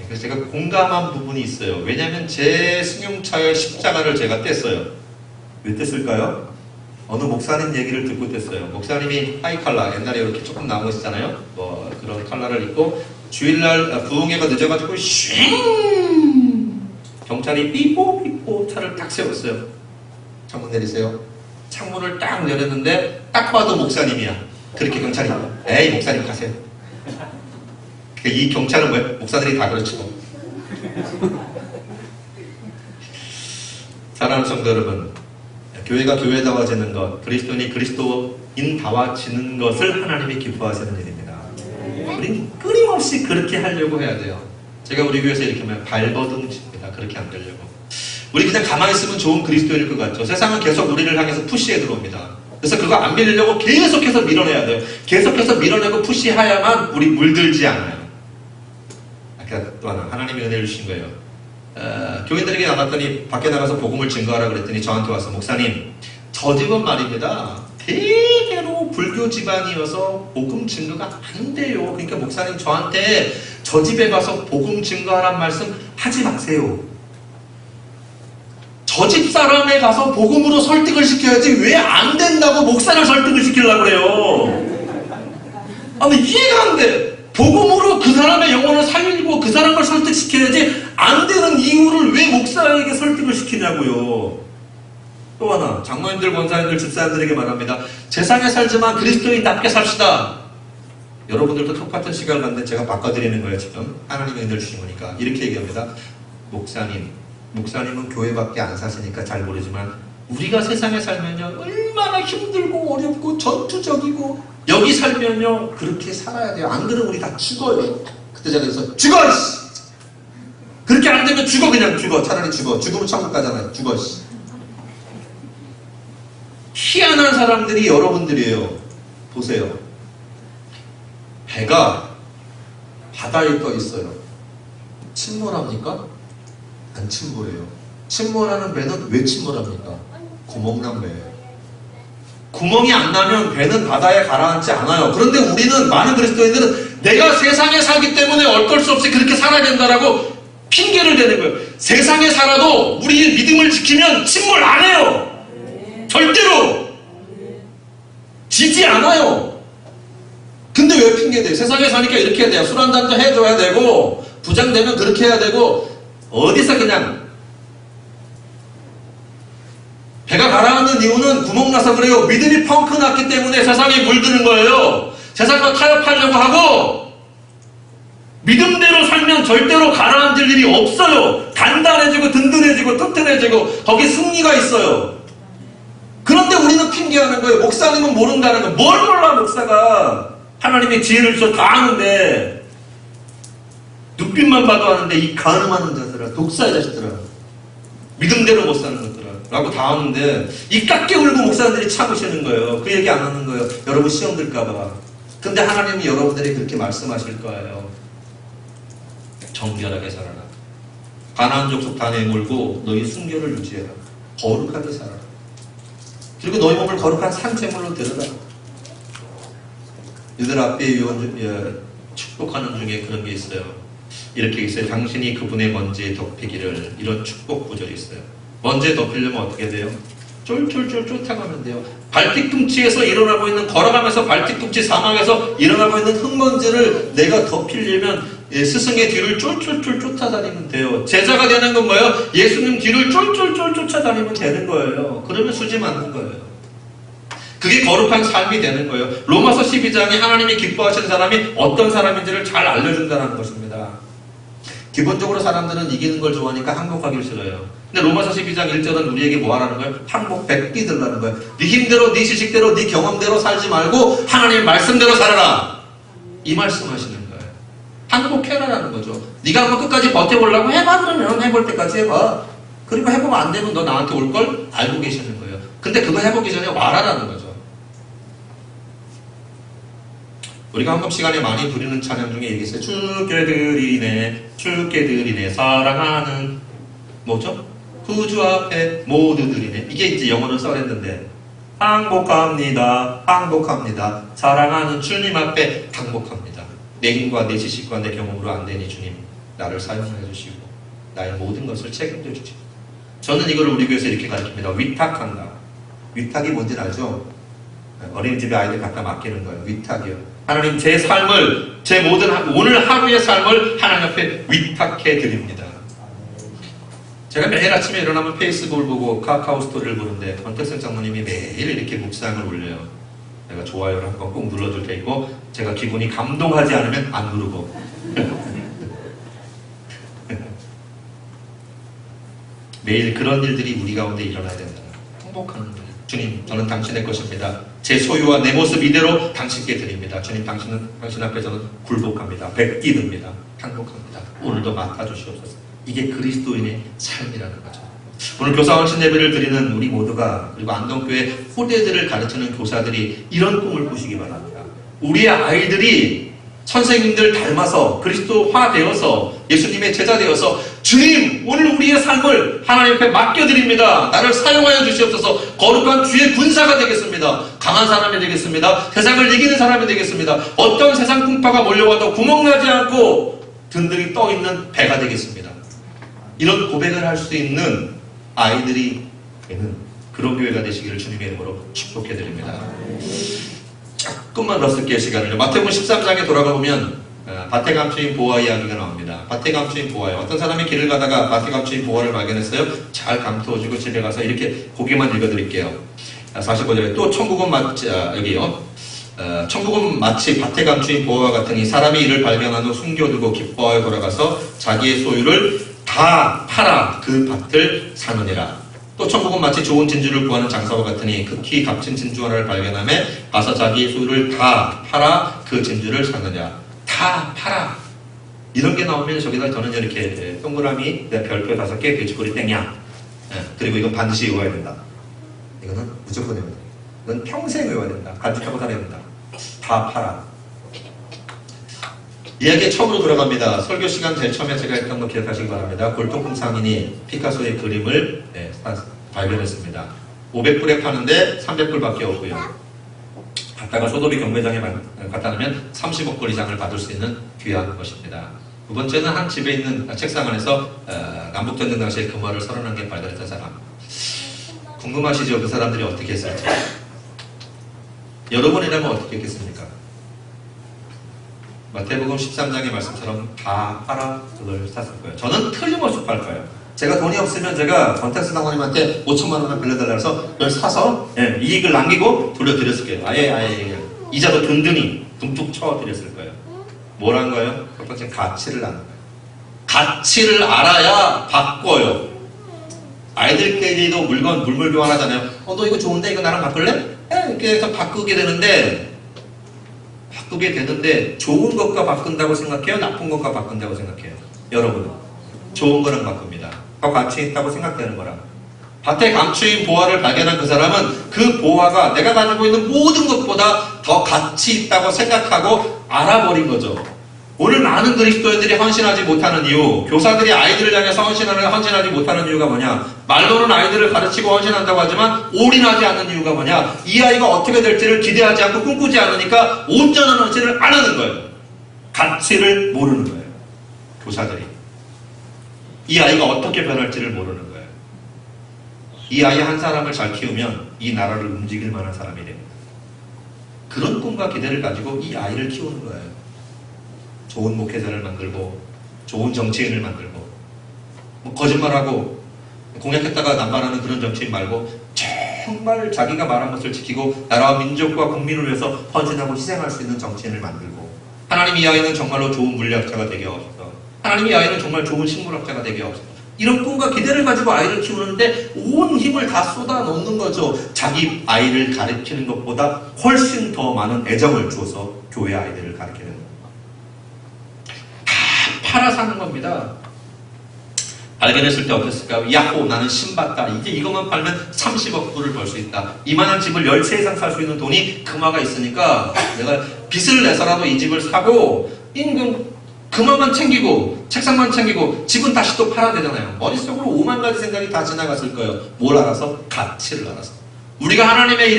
그래서 제가 공감한 부분이 있어요. 왜냐하면 제 승용차의 십자가를 제가 뗐어요. 왜 뗐을까요? 어느 목사님 얘기를 듣고 뗐어요. 목사님이 하이칼라 옛날에 이렇게 조금 나온 거 있잖아요. 뭐 그런 칼라를 입고 주일날 부흥회가 늦어가지고 쉥 경찰이 삐뽀 차를 딱 세웠어요. 창문 내리세요. 창문을 딱 내렸는데 딱 봐도 목사님이야. 그렇게 경찰이 에이 목사님 가세요. 이 경찰은 뭐예요? 목사들이 다 그렇죠. 사랑하는 성도 여러분, 교회가 교회다워지는 것, 그리스도인이 그리스도인다워지는 것을 하나님이 기뻐하시는 일입니다. 우린 끊임없이 그렇게 하려고 해야 돼요. 제가 우리 교회에서 이렇게 하면 발버둥 칩니다. 그렇게 안 되려고. 우리 그냥 가만히 있으면 좋은 그리스도인일 것 같죠. 세상은 계속 우리를 향해서 푸시해 들어옵니다. 그래서 그거 안 밀리려고 계속해서 밀어내야 돼요. 계속해서 밀어내고 푸시해야만 우리 물들지 않아요. 아까 또 하나 하나님이 은혜를 주신 거예요. 교인들에게 나갔더니 밖에 나가서 복음을 증거하라 그랬더니 저한테 와서 목사님 저 집은 말입니다. 대대로 불교 집안이어서 복음 증거가 안 돼요. 그러니까 목사님 저한테 저 집에 가서 복음 증거하란 말씀 하지 마세요. 저 집 사람에 가서 복음으로 설득을 시켜야지 왜 안 된다고 목사를 설득을 시키려고 그래요. 아니 이해가 안 돼. 복음으로 그 사람의 영혼을 살리고 그 사람을 설득시켜야지 안 되는 이유를 왜 목사에게 설득을 시키냐고요. 또 하나 장로님들, 권사님들, 집사님들에게 말합니다. 세상에 살지만 그리스도인답게 삽시다. 여러분들도 똑같은 시간을 갖는데 제가 바꿔드리는 거예요. 지금 하나님의 은혜를 주신 거니까 이렇게 얘기합니다. 목사님은 교회밖에 안 사시니까 잘 모르지만 우리가 세상에 살면요 얼마나 힘들고 어렵고 전투적이고 여기 살면요 그렇게 살아야 돼요. 안 그러면 우리 다 죽어요. 그때 제가 그래서 죽어! 그렇게 안 되면 죽어. 그냥 죽어. 차라리 죽어. 죽으면 천국 가잖아요. 죽어. 희한한 사람들이 여러분들이에요. 보세요. 배가 바다에 떠 있어요. 침몰합니까? 안 침몰해요. 침몰하는 배는 왜 침몰합니까? 구멍난 배예요. 구멍이 안 나면 배는 바다에 가라앉지 않아요. 그런데 우리는 많은 그리스도인들은 내가 세상에 살기 때문에 어쩔 수 없이 그렇게 살아야 된다라고 핑계를 대는 거예요. 세상에 살아도 우리의 믿음을 지키면 침몰 안 해요. 절대로. 지지 않아요. 근데 왜 핑계대요? 세상에 사니까 이렇게 해야 돼요. 술 한 잔도 해줘야 되고, 부장 되면 그렇게 해야 되고, 어디서 그냥 배가 가라앉는 이유는 구멍나서 그래요. 믿음이 펑크 났기 때문에 세상에 물드는 거예요. 세상과 타협하려고 하고, 믿음대로 살면 절대로 가라앉을 일이 없어요. 단단해지고 든든해지고 튼튼해지고 거기 승리가 있어요. 그런데 우리는 핑계하는 거예요. 목사님은 모른다는 거. 뭘 몰라 목사가. 하나님의 지혜를 주셔 다 아는데 눈빛만 봐도 아는데 이 가늠하는 자들아, 독사의 자식들아, 믿음대로 못 사는 것들아 라고 다 아는데 이 깎게 울고 목사님들이 참으시는 거예요. 그 얘기 안 하는 거예요. 여러분 시험 들까봐. 근데 하나님이 여러분들이 그렇게 말씀하실 거예요. 정결하게 살아라. 가나안 족속 다 내몰고 너희 순결을 유지해라. 거룩하게 살아라. 그리고 너희 몸을 거룩한 산채물로 드려라. 유대 앞에 축복하는 중에 그런 게 있어요. 이렇게 있어요. 당신이 그분의 먼지에 덮이기를. 이런 축복 구절이 있어요. 먼지에 덮이려면 어떻게 돼요? 쫄쫄쫄 쫓아가면 돼요. 발뒤꿈치에서 일어나고 있는, 걸어가면서 발뒤꿈치 사막에서 일어나고 있는 흙먼지를 내가 덮이려면 스승의 뒤를 쫄쫄쫄 쫓아다니면 돼요. 제자가 되는 건 뭐예요? 예수님 뒤를 쫄쫄쫄 쫓아다니면 되는 거예요. 그러면 수지 맞는 거예요. 그게 거룩한 삶이 되는 거예요. 로마서 12장에 하나님이 기뻐하시는 사람이 어떤 사람인지를 잘 알려준다는 것입니다. 기본적으로 사람들은 이기는 걸 좋아하니까 항복하기를 싫어요. 근데 로마서 12장 1절은 우리에게 뭐 하라는 거예요? 항복 100기 들라는 거예요. 네 힘대로, 네 지식대로, 네 경험대로 살지 말고 하나님 말씀대로 살아라. 이 말씀하시는 거예요. 항복해라라는 거죠. 네가 한번 끝까지 버텨보려고 해봐. 그러면 해볼 때까지 해봐. 그리고 해보면 안 되면 너 나한테 올 걸 알고 계시는 거예요. 근데 그거 해보기 전에 와라라는 거죠. 우리가 헌금 시간에 많이 부르는 찬양 중에 이게 있어요. 주께 드리네, 주께 드리네, 사랑하는 뭐죠? 구주 앞에 모두 드리네. 이게 이제 영어로 써냈는데 항복합니다, 항복합니다. 사랑하는 주님 앞에 항복합니다. 내 힘과 내 지식과 내 경험으로 안 되니 주님 나를 사용해 주시고 나의 모든 것을 책임져 주시고. 저는 이걸 우리 교회에서 이렇게 가르칩니다. 위탁한다. 위탁이 뭔지 알죠? 어린이집에 아이들 갖다 맡기는 거예요. 위탁이요. 하나님 제 삶을, 제 모든 오늘 하루의 삶을 하나님 앞에 위탁해 드립니다. 제가 매일 아침에 일어나면 페이스북을 보고 카카오 스토리를 보는데 권택선 장모님이 매일 이렇게 묵상을 올려요. 내가 좋아요를 한번 꼭 눌러줄 테고 제가 기분이 감동하지 않으면 안 누르고 매일 그런 일들이 우리 가운데 일어나야 된다. 행복하는 거예요. 주님, 저는 당신의 것입니다. 제 소유와 내 모습 이대로 당신께 드립니다. 주님, 당신 앞에 저는 굴복합니다. 뱉기듭니다. 행복합니다. 오늘도 맡아주시옵소서. 이게 그리스도인의 삶이라는 거죠. 오늘 교사원신 예배를 드리는 우리 모두가, 그리고 안동교회 후대들을 가르치는 교사들이 이런 꿈을 꾸시기 바랍니다. 우리의 아이들이 선생님들 닮아서 그리스도화 되어서 예수님의 제자 되어서 주님, 오늘 우리의 삶을 하나님 앞에 맡겨드립니다. 나를 사용하여 주시옵소서. 거룩한 주의 군사가 되겠습니다. 강한 사람이 되겠습니다. 세상을 이기는 사람이 되겠습니다. 어떤 세상 풍파가 몰려와도 구멍나지 않고 든든히 떠있는 배가 되겠습니다. 이런 고백을 할 수 있는 아이들이 되는 그런 교회가 되시기를 주님의 이름으로 축복해드립니다. 조금만 더 쓸게요, 시간을. 마태복음 13장에 돌아가 보면 밭에 감추인 보화 이야기가 나옵니다. 밭에 감추인 보화요. 어떤 사람이 길을 가다가 밭에 감추인 보화를 발견했어요. 잘 감투어주고 집에 가서 이렇게 고기만 읽어드릴게요. 45절에 또 천국은 마치 여기요. 천국은 마치 밭에 감추인 보화와 같으니 사람이 이를 발견한 후 숨겨두고 기뻐하여 돌아가서 자기의 소유를 다 팔아 그 밭을 사느니라. 또 천국은 마치 좋은 진주를 구하는 장사와 같으니 극히 값진 진주 하나를 발견하며 가서 자기의 소유를 다 팔아 그 진주를 사느냐. 다 팔아. 이런 게 나오면 저기다 저는 이렇게 동그라미 별표 5개 돼지꼬리 땡이야. 그리고 이건 반드시 외워야 된다. 이거는 무조건 외워야 된다. 이건 평생 외워야 된다. 간직하고 살아야 된다. 다 팔아. 이야기의 처음으로 돌아갑니다. 설교 시간 제일 처음에 제가 했던 거 기억하시기 바랍니다. 골동품 상인이 피카소의 그림을 발견했습니다. 500불에 파는데 300불밖에 없고요. 갖다가 소도비 경매장에 갖다 놓으면 30억 불 이상을 받을 수 있는 귀한 것입니다. 두 번째는 한 집에 있는 책상 안에서 남북전쟁 당시에 금화를 31개 발견했던 사람. 궁금하시죠? 그 사람들이 어떻게 했을지. 여러분이라면 어떻게 했겠습니까? 마태복음 13장의 말씀처럼 다 팔아 그걸 샀을 거예요. 저는 틀림없이 팔 거예요. 제가 돈이 없으면 제가 권태스 장모님한테 5천만 원만 빌려달라 해서 그걸 사서 이익을 남기고 돌려드렸을 거예요. 아예 이자도 든든히 듬뿍 쳐드렸을 거예요. 뭐란 거예요? 첫 번째 가치를 아는 거예요. 가치를 알아야 바꿔요. 아이들끼리도 물물 교환하잖아요. 너 이거 좋은데 이거 나랑 바꿀래? 이렇게 해서 바꾸게 되는데 좋은 것과 바꾼다고 생각해요? 나쁜 것과 바꾼다고 생각해요? 여러분은 좋은 거랑 바꿉니다. 더 가치 있다고 생각되는 거랑. 밭에 감추인 보화를 발견한 그 사람은 그 보화가 내가 가지고 있는 모든 것보다 더 가치 있다고 생각하고 알아버린 거죠. 오늘 많은 그리스도인들이 헌신하지 못하는 이유, 교사들이 아이들을 향해서 헌신하지 못하는 이유가 뭐냐? 말로는 아이들을 가르치고 헌신한다고 하지만 올인하지 않는 이유가 뭐냐? 이 아이가 어떻게 될지를 기대하지 않고 꿈꾸지 않으니까 온전한 헌신을 안 하는 거예요. 가치를 모르는 거예요. 교사들이. 이 아이가 어떻게 변할지를 모르는 거예요. 이 아이 한 사람을 잘 키우면 이 나라를 움직일 만한 사람이 됩니다. 그런 꿈과 기대를 가지고 이 아이를 키우는 거예요. 좋은 목회자를 만들고 좋은 정치인을 만들고 거짓말하고 공약했다가 남발하는 그런 정치인 말고 정말 자기가 말한 것을 지키고 나라와 민족과 국민을 위해서 헌신하고 희생할 수 있는 정치인을 만들고 하나님 이 아이는 정말로 좋은 물리학자가 되게 하옵소서. 하나님 이 아이는 정말 좋은 식물학자가 되게 하옵소서. 이런 꿈과 기대를 가지고 아이를 키우는데 온 힘을 다 쏟아 놓는 거죠. 자기 아이를 가르치는 것보다 훨씬 더 많은 애정을 주어서 교회 아이들을 가르치는 거예요. 팔아 사는 겁니다. 발견했을 때 어땠을까요? 야호, 나는 신받다. 이제 이것만 팔면 30억 불을 벌 수 있다. 이만한 집을 10채 이상 살 수 있는 돈이 금화가 있으니까 내가 빚을 내서라도 이 집을 사고 임금 금화만 챙기고 책상만 챙기고 집은 다시 또 팔아야 되잖아요. 머릿속으로 5만 가지 생각이 다 지나갔을 거예요. 뭘 알아서? 가치를 알아서. 우리가 하나님의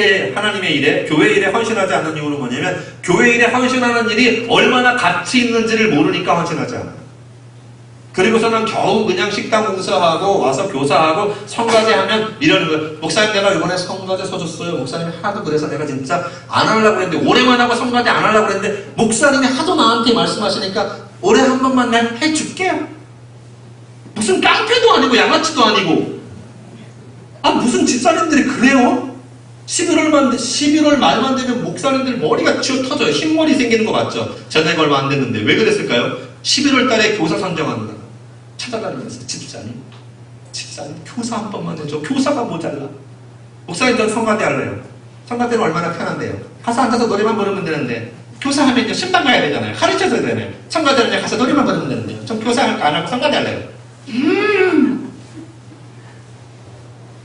일에, 교회 일에 헌신하지 않는 이유는 뭐냐면 교회 일에 헌신하는 일이 얼마나 가치 있는지를 모르니까 헌신하지 않아요. 그리고서는 겨우 그냥 식당 공사하고 와서 교사하고 성가대 하면 이러는 거예요. 목사님 내가 이번에 성가대 서줬어요. 목사님이 하도 그래서 내가 진짜 안 하려고 했는데 올해만 하고 성가대 안 하려고 했는데 목사님이 하도 나한테 말씀하시니까 올해 한 번만 내가 해줄게요. 무슨 깡패도 아니고 양아치도 아니고 무슨 집사님들이 그래요? 11월 말만 되면 목사님들 머리가 쥐어 터져요. 흰머리 생기는 거 맞죠? 전에 얼마 안 됐는데 왜 그랬을까요? 11월 달에 교사 선정한다. 찾아다니면서 집사님 교사 한 번만 해줘. 교사가 모자라. 목사님 전 성가대 할래요. 성가대는 얼마나 편한데요. 가서 앉아서 노래만 부르면 되는데 교사하면요 신방 가야 되잖아요. 가르쳐줘야 되잖아요. 성가대는 가서 노래만 부르면 되는데요. 전 교사 안 하고 성가대 할래요.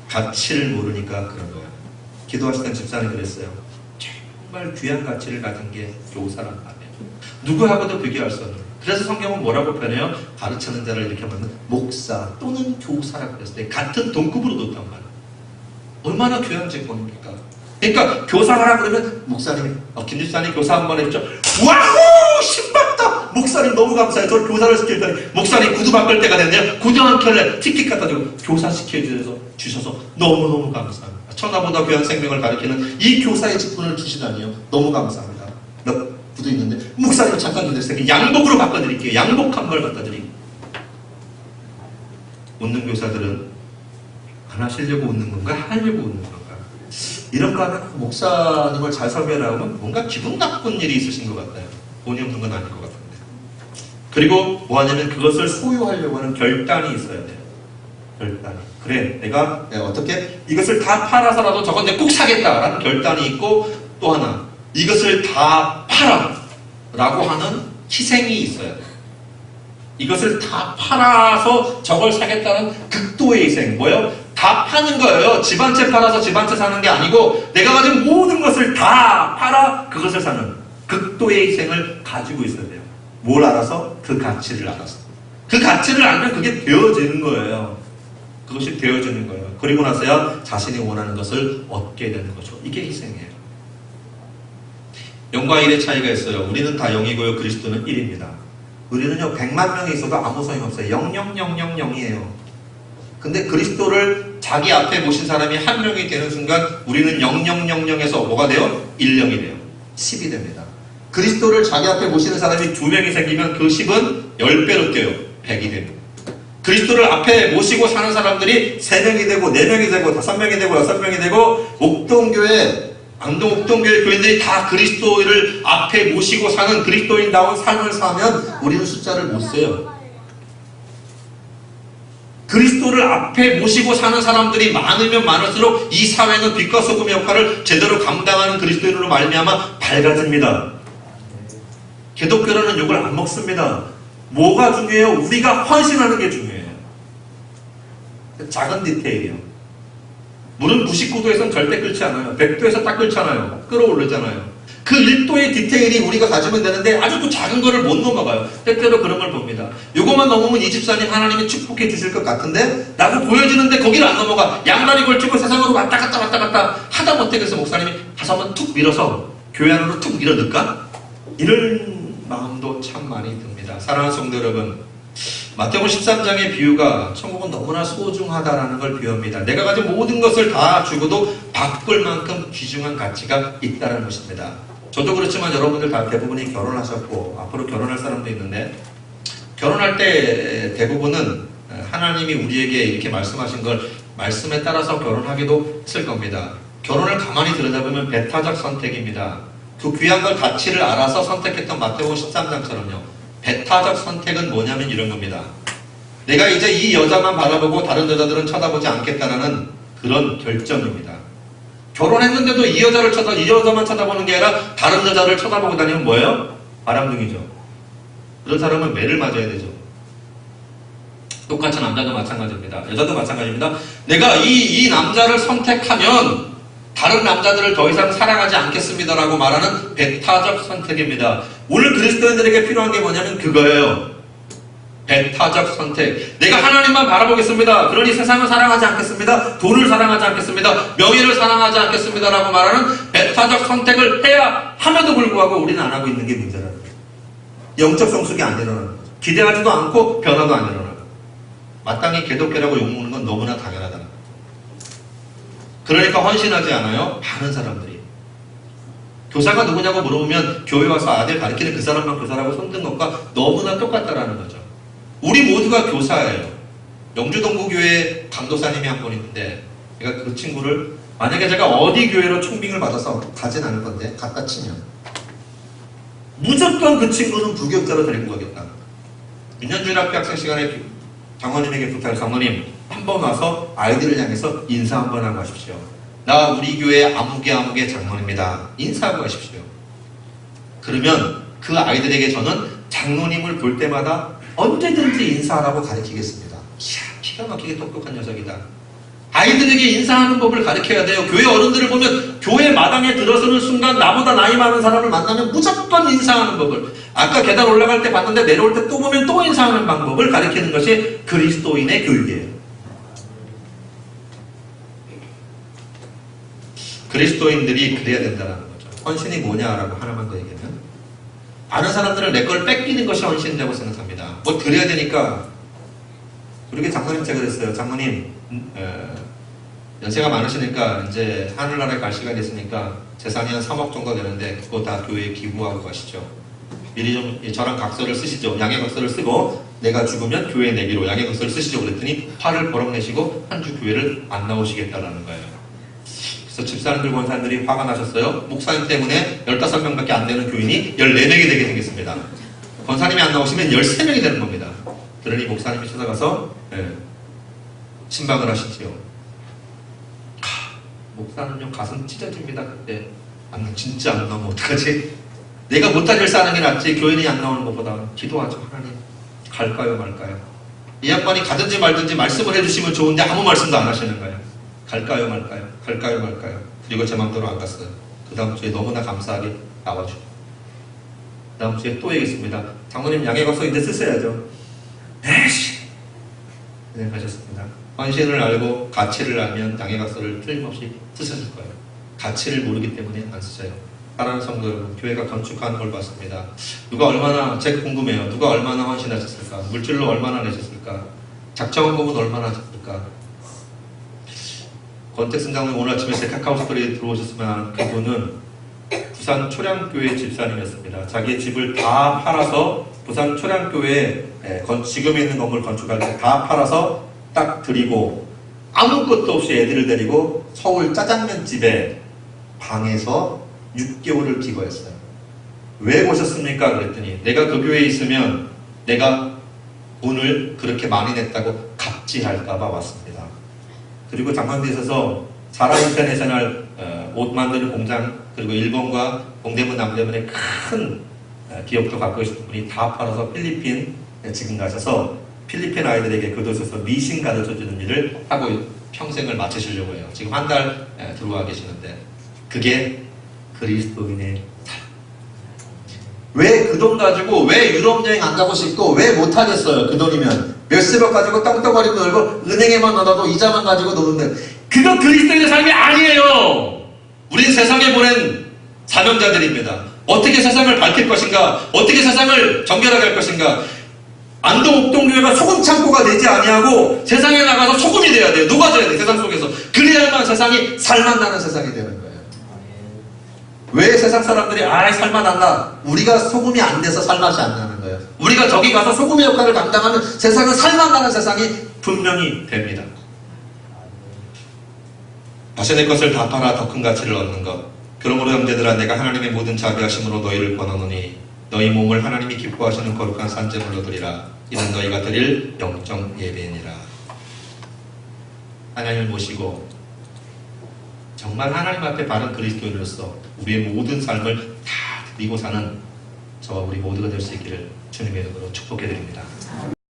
가치를 모르니까 그런 거예요. 기도하시던 집사님이 그랬어요. 정말 귀한 가치를 가진 게 교사란 말이에요. 누구하고도 비교할 수 없는. 그래서 성경은 뭐라고 표현해요? 가르치는 자를 이렇게 하면 목사 또는 교사라고 그랬을 때 같은 동급으로 놓단 말이에요. 얼마나 귀한 직분입니까? 그러니까 교사하라 그러면 목사님이 김 집사님 교사 한번 해주죠. 와우 신받다. 목사님 너무 감사해요. 저를 교사를 시켜주다니. 목사님 구두 바꿀 때가 됐네요. 구두 한 켤레 티켓 갖다 주고 교사 시켜주셔서 너무너무 감사합니다. 천하보다 귀한 생명을 가르치는 이 교사의 직분을 주시다니요. 너무 감사합니다. 몇 구두 있는데 목사님 잠깐 기다리세요. 양복으로 바꿔드릴게요. 양복 한 벌 갖다 드리고. 웃는 교사들은 안 하시려고 웃는 건가? 하려고 웃는 건가? 이런 거 하면 목사님을 잘 설교하려면 뭔가 기분 나쁜 일이 있으신 것 같아요. 돈이 없는 건 아닐 것 같은데. 그리고 뭐 하냐면 그것을 소유하려고 하는 결단이 있어야 돼요. 결단이. 그래, 내가 어떻게 이것을 다 팔아서라도 저건 내가 꼭 사겠다라는 결단이 있고 또 하나 이것을 다 팔아 라고 하는 희생이 있어야 돼요. 이것을 다 팔아서 저걸 사겠다는 극도의 희생. 뭐예요? 다 파는 거예요. 집 한 채 팔아서 집 한 채 사는 게 아니고 내가 가진 모든 것을 다 팔아 그것을 사는 극도의 희생을 가지고 있어야 돼요. 뭘 알아서? 그 가치를 알아서. 그 가치를 알면 그게 되어지는 거예요. 그것이 되어지는 거예요. 그리고 나서야 자신이 원하는 것을 얻게 되는 거죠. 이게 희생이에요. 영과 일의 차이가 있어요. 우리는 다 0이고요. 그리스도는 1입니다. 우리는요 100만 명이 있어도 아무 소용없어요. 00000이에요. 근데 그리스도를 자기 앞에 모신 사람이 한 명이 되는 순간 우리는 0000에서 뭐가 돼요? 1영이 돼요. 10이 됩니다. 그리스도를 자기 앞에 모시는 사람이 2명이 생기면 그 10은 10배로 뛰어요. 100이 됩니다. 그리스도를 앞에 모시고 사는 사람들이 3명이 되고 4명이 되고 5명이 되고 6명이 되고 옥동교회, 옥동교회 교인들이 다 그리스도를 앞에 모시고 사는 그리스도인다운 삶을 사면 우리는 숫자를 못 세요. 그리스도를 앞에 모시고 사는 사람들이 많으면 많을수록 이 사회는 빛과 소금의 역할을 제대로 감당하는 그리스도인으로 말미암아 밝아집니다. 기독교라는 욕을 안 먹습니다. 뭐가 중요해요? 우리가 헌신하는 게 중요해요. 작은 디테일이요. 물은 99도에서는 절대 끓지 않아요. 100도에서 딱 끓잖아요. 끓어오르잖아요. 그 1도의 디테일이 우리가 가지면 되는데 아주 또 작은 거를 못 넘어가요. 때때로 그런 걸 봅니다. 요것만 넘으면 이 집사님 하나님이 축복해 주실 것 같은데 라고 보여지는데 거기를 안 넘어가. 양다리 걸치고 세상으로 왔다 갔다 하다 못해 그래서 목사님이 가서 한번 툭 밀어서 교회 안으로 툭 밀어넣을까? 이런 마음도 참 많이 듭니다. 사랑하는 성도 여러분, 마태복음 13장의 비유가 천국은 너무나 소중하다라는 걸 비유합니다. 내가 가진 모든 것을 다 주고도 바꿀 만큼 귀중한 가치가 있다는 것입니다. 저도 그렇지만 여러분들 다 대부분이 결혼하셨고 앞으로 결혼할 사람도 있는데 결혼할 때 대부분은 하나님이 우리에게 이렇게 말씀하신 걸 말씀에 따라서 결혼하기도 했을 겁니다. 결혼을 가만히 들여다보면 배타적 선택입니다. 그 귀한 걸 가치를 알아서 선택했던 마태복음 13장처럼요. 배타적 선택은 뭐냐면 이런 겁니다. 내가 이제 이 여자만 바라보고 다른 여자들은 쳐다보지 않겠다라는 그런 결정입니다. 결혼했는데도 이 여자만 쳐다보는 게 아니라 다른 여자를 쳐다보고 다니면 뭐예요? 바람둥이죠. 그런 사람은 매를 맞아야 되죠. 똑같이 남자도 마찬가지입니다. 여자도 마찬가지입니다. 내가 이 남자를 선택하면 다른 남자들을 더 이상 사랑하지 않겠습니다라고 말하는 배타적 선택입니다. 오늘 그리스도인들에게 필요한 게 뭐냐면 그거예요. 배타적 선택. 내가 하나님만 바라보겠습니다. 그러니 세상을 사랑하지 않겠습니다. 돈을 사랑하지 않겠습니다. 명예를 사랑하지 않겠습니다라고 말하는 배타적 선택을 해야 함에도 불구하고 우리는 안 하고 있는 게 문제라는 거예요. 영적 성숙이 안 일어나는 거죠. 기대하지도 않고 변화도 안 일어나는 거예요. 마땅히 개독교라고 욕먹는 건 너무나 당연하다는 거예요. 그러니까 헌신하지 않아요? 많은 사람들이. 교사가 누구냐고 물어보면 교회 와서 아들 가르치는 그 사람만 교사라고 손든 것과 너무나 똑같다라는 거죠. 우리 모두가 교사예요. 영주동부교회 강도사님이 한 분 있는데 제가 그 친구를 만약에 제가 어디 교회로 총빙을 받아서 가진 않을 건데 갖다 치면 무조건 그 친구는 부교육자로 데리고 가겠다. 윤현주일학교 학생 시간에 장모님에게 부탁을 장모님 한번 와서 아이들을 향해서 인사 한번 하고 가십시오. 나 우리 교회 아무개 장로입니다. 인사하고 가십시오. 그러면 그 아이들에게 저는 장로님을 볼 때마다 언제든지 인사하라고 가르치겠습니다. 이야, 기가 막히게 똑똑한 녀석이다. 아이들에게 인사하는 법을 가르쳐야 돼요. 교회 어른들을 보면 교회 마당에 들어서는 순간 나보다 나이 많은 사람을 만나면 무조건 인사하는 법을, 아까 계단 올라갈 때 봤는데 내려올 때 또 보면 또 인사하는 방법을 가르치는 것이 그리스도인의 교육이에요. 그리스도인들이 그래야 된다는 거죠. 헌신이 뭐냐라고 하나만 더 얘기하면 많은 사람들은 내 걸 뺏기는 것이 헌신이라고 생각합니다. 뭐 드려야 되니까. 그렇게 장모님 제가 그랬어요. 장모님 연세가 많으시니까 이제 하늘나라에 갈 시간이 됐으니까 재산이 한 3억 정도 되는데 그거 다 교회에 기부하고 가시죠. 미리 좀 저랑 각서를 쓰시죠. 양해각서를 쓰고 내가 죽으면 교회에 내기로 양해각서를 쓰시죠. 그랬더니 화를 버럭 내시고 한 주 교회를 안 나오시겠다라는 거예요. 그래서 집사님들 권사님들이 화가 나셨어요. 목사님 때문에 15명밖에 안 되는 교인이 14명이 되게 생겼습니다. 권사님이 안 나오시면 13명이 되는 겁니다. 그러니 목사님이 찾아가서 신방을 하시지요. 목사는요 가슴 찢어집니다. 그때 진짜 안 나오면 어떡하지? 내가 못한 일 싸는 게 낫지 교인이 안 나오는 것보다. 기도하죠. 하나님 갈까요 말까요? 이 양반이 가든지 말든지 말씀을 해주시면 좋은데 아무 말씀도 안 하시는 거예요. 갈까요 말까요? 갈까요 말까요? 그리고 제 마음대로 안 갔어요. 그 다음 주에 너무나 감사하게 나와주고 그 다음 주에 또 얘기했습니다. 장모님 양해각서 이제 쓰셔야죠. 에이씨! 네, 하셨습니다. 헌신을 알고 가치를 알면 양해각서를 틀림없이 쓰셨을 거예요. 가치를 모르기 때문에 안 쓰셔요. 사랑하는 성도 여러분, 교회가 건축하는 걸 봤습니다. 누가 얼마나, 제가 궁금해요. 누가 얼마나 헌신하셨을까? 물질로 얼마나 내셨을까? 작정한 부분 얼마나 하셨을까? 권택순 장로님 오늘 아침에 제 카카오 스토리에 들어오셨으면 하는 그분은 부산 초량교회 집사님이었습니다. 자기의 집을 다 팔아서 부산 초량교회에 지금 있는 건물 건축할 때 다 팔아서 딱 드리고 아무것도 없이 애들을 데리고 서울 짜장면 집에 방에서 6개월을 기거했어요. 왜 오셨습니까? 그랬더니 내가 그 교회에 있으면 내가 돈을 그렇게 많이 냈다고 갑질할까봐 왔습니다. 그리고 장만대에 있어서 사라 인터내셔널 옷 만드는 공장, 그리고 일본과 동대문 남대문에 큰 기업도 갖고 계신 분이 다 팔아서 필리핀 지금 가셔서 필리핀 아이들에게 그곳에서 미신 가르쳐주는 일을 하고 평생을 마치시려고 해요. 지금 한 달 들어와 계시는데 그게 그리스도인의 삶. 왜 그 돈 가지고 왜 유럽 여행 안 가고 싶고 왜 못하겠어요? 그 돈이면 몇십억 가지고 떵떵거리고 놀고 은행에만 넣어도 이자만 가지고 노는데 그건 그리스도인의 삶이 아니에요. 우린 세상에 보낸 사명자들입니다. 어떻게 세상을 밝힐 것인가, 어떻게 세상을 정결하게 할 것인가. 안동 옥동교회가 소금 창고가 되지 아니하고 세상에 나가서 소금이 돼야 돼요. 녹아져야 돼요. 세상 속에서. 그래야만 세상이 살맛나는 세상이 되는 거예요. 왜 세상 사람들이 살맛 안 나? 우리가 소금이 안 돼서 살맛이 안 나는 거예요. 우리가 저기 가서 소금의 역할을 감당하면 세상은 살맛 나는 세상이 분명히 됩니다. 자신의 것을 다 팔아 더 큰 가치를 얻는 것. 그러므로 형제들아 내가 하나님의 모든 자비하심으로 너희를 권하노니 너희 몸을 하나님이 기뻐하시는 거룩한 산제물로 드리라. 이는 너희가 드릴 영적 예배니라. 하나님을 모시고 정말 하나님 앞에 바른 그리스도인으로서 우리의 모든 삶을 다 드리고 사는 저와 우리 모두가 될 수 있기를 주님의 이름으로 축복해 드립니다.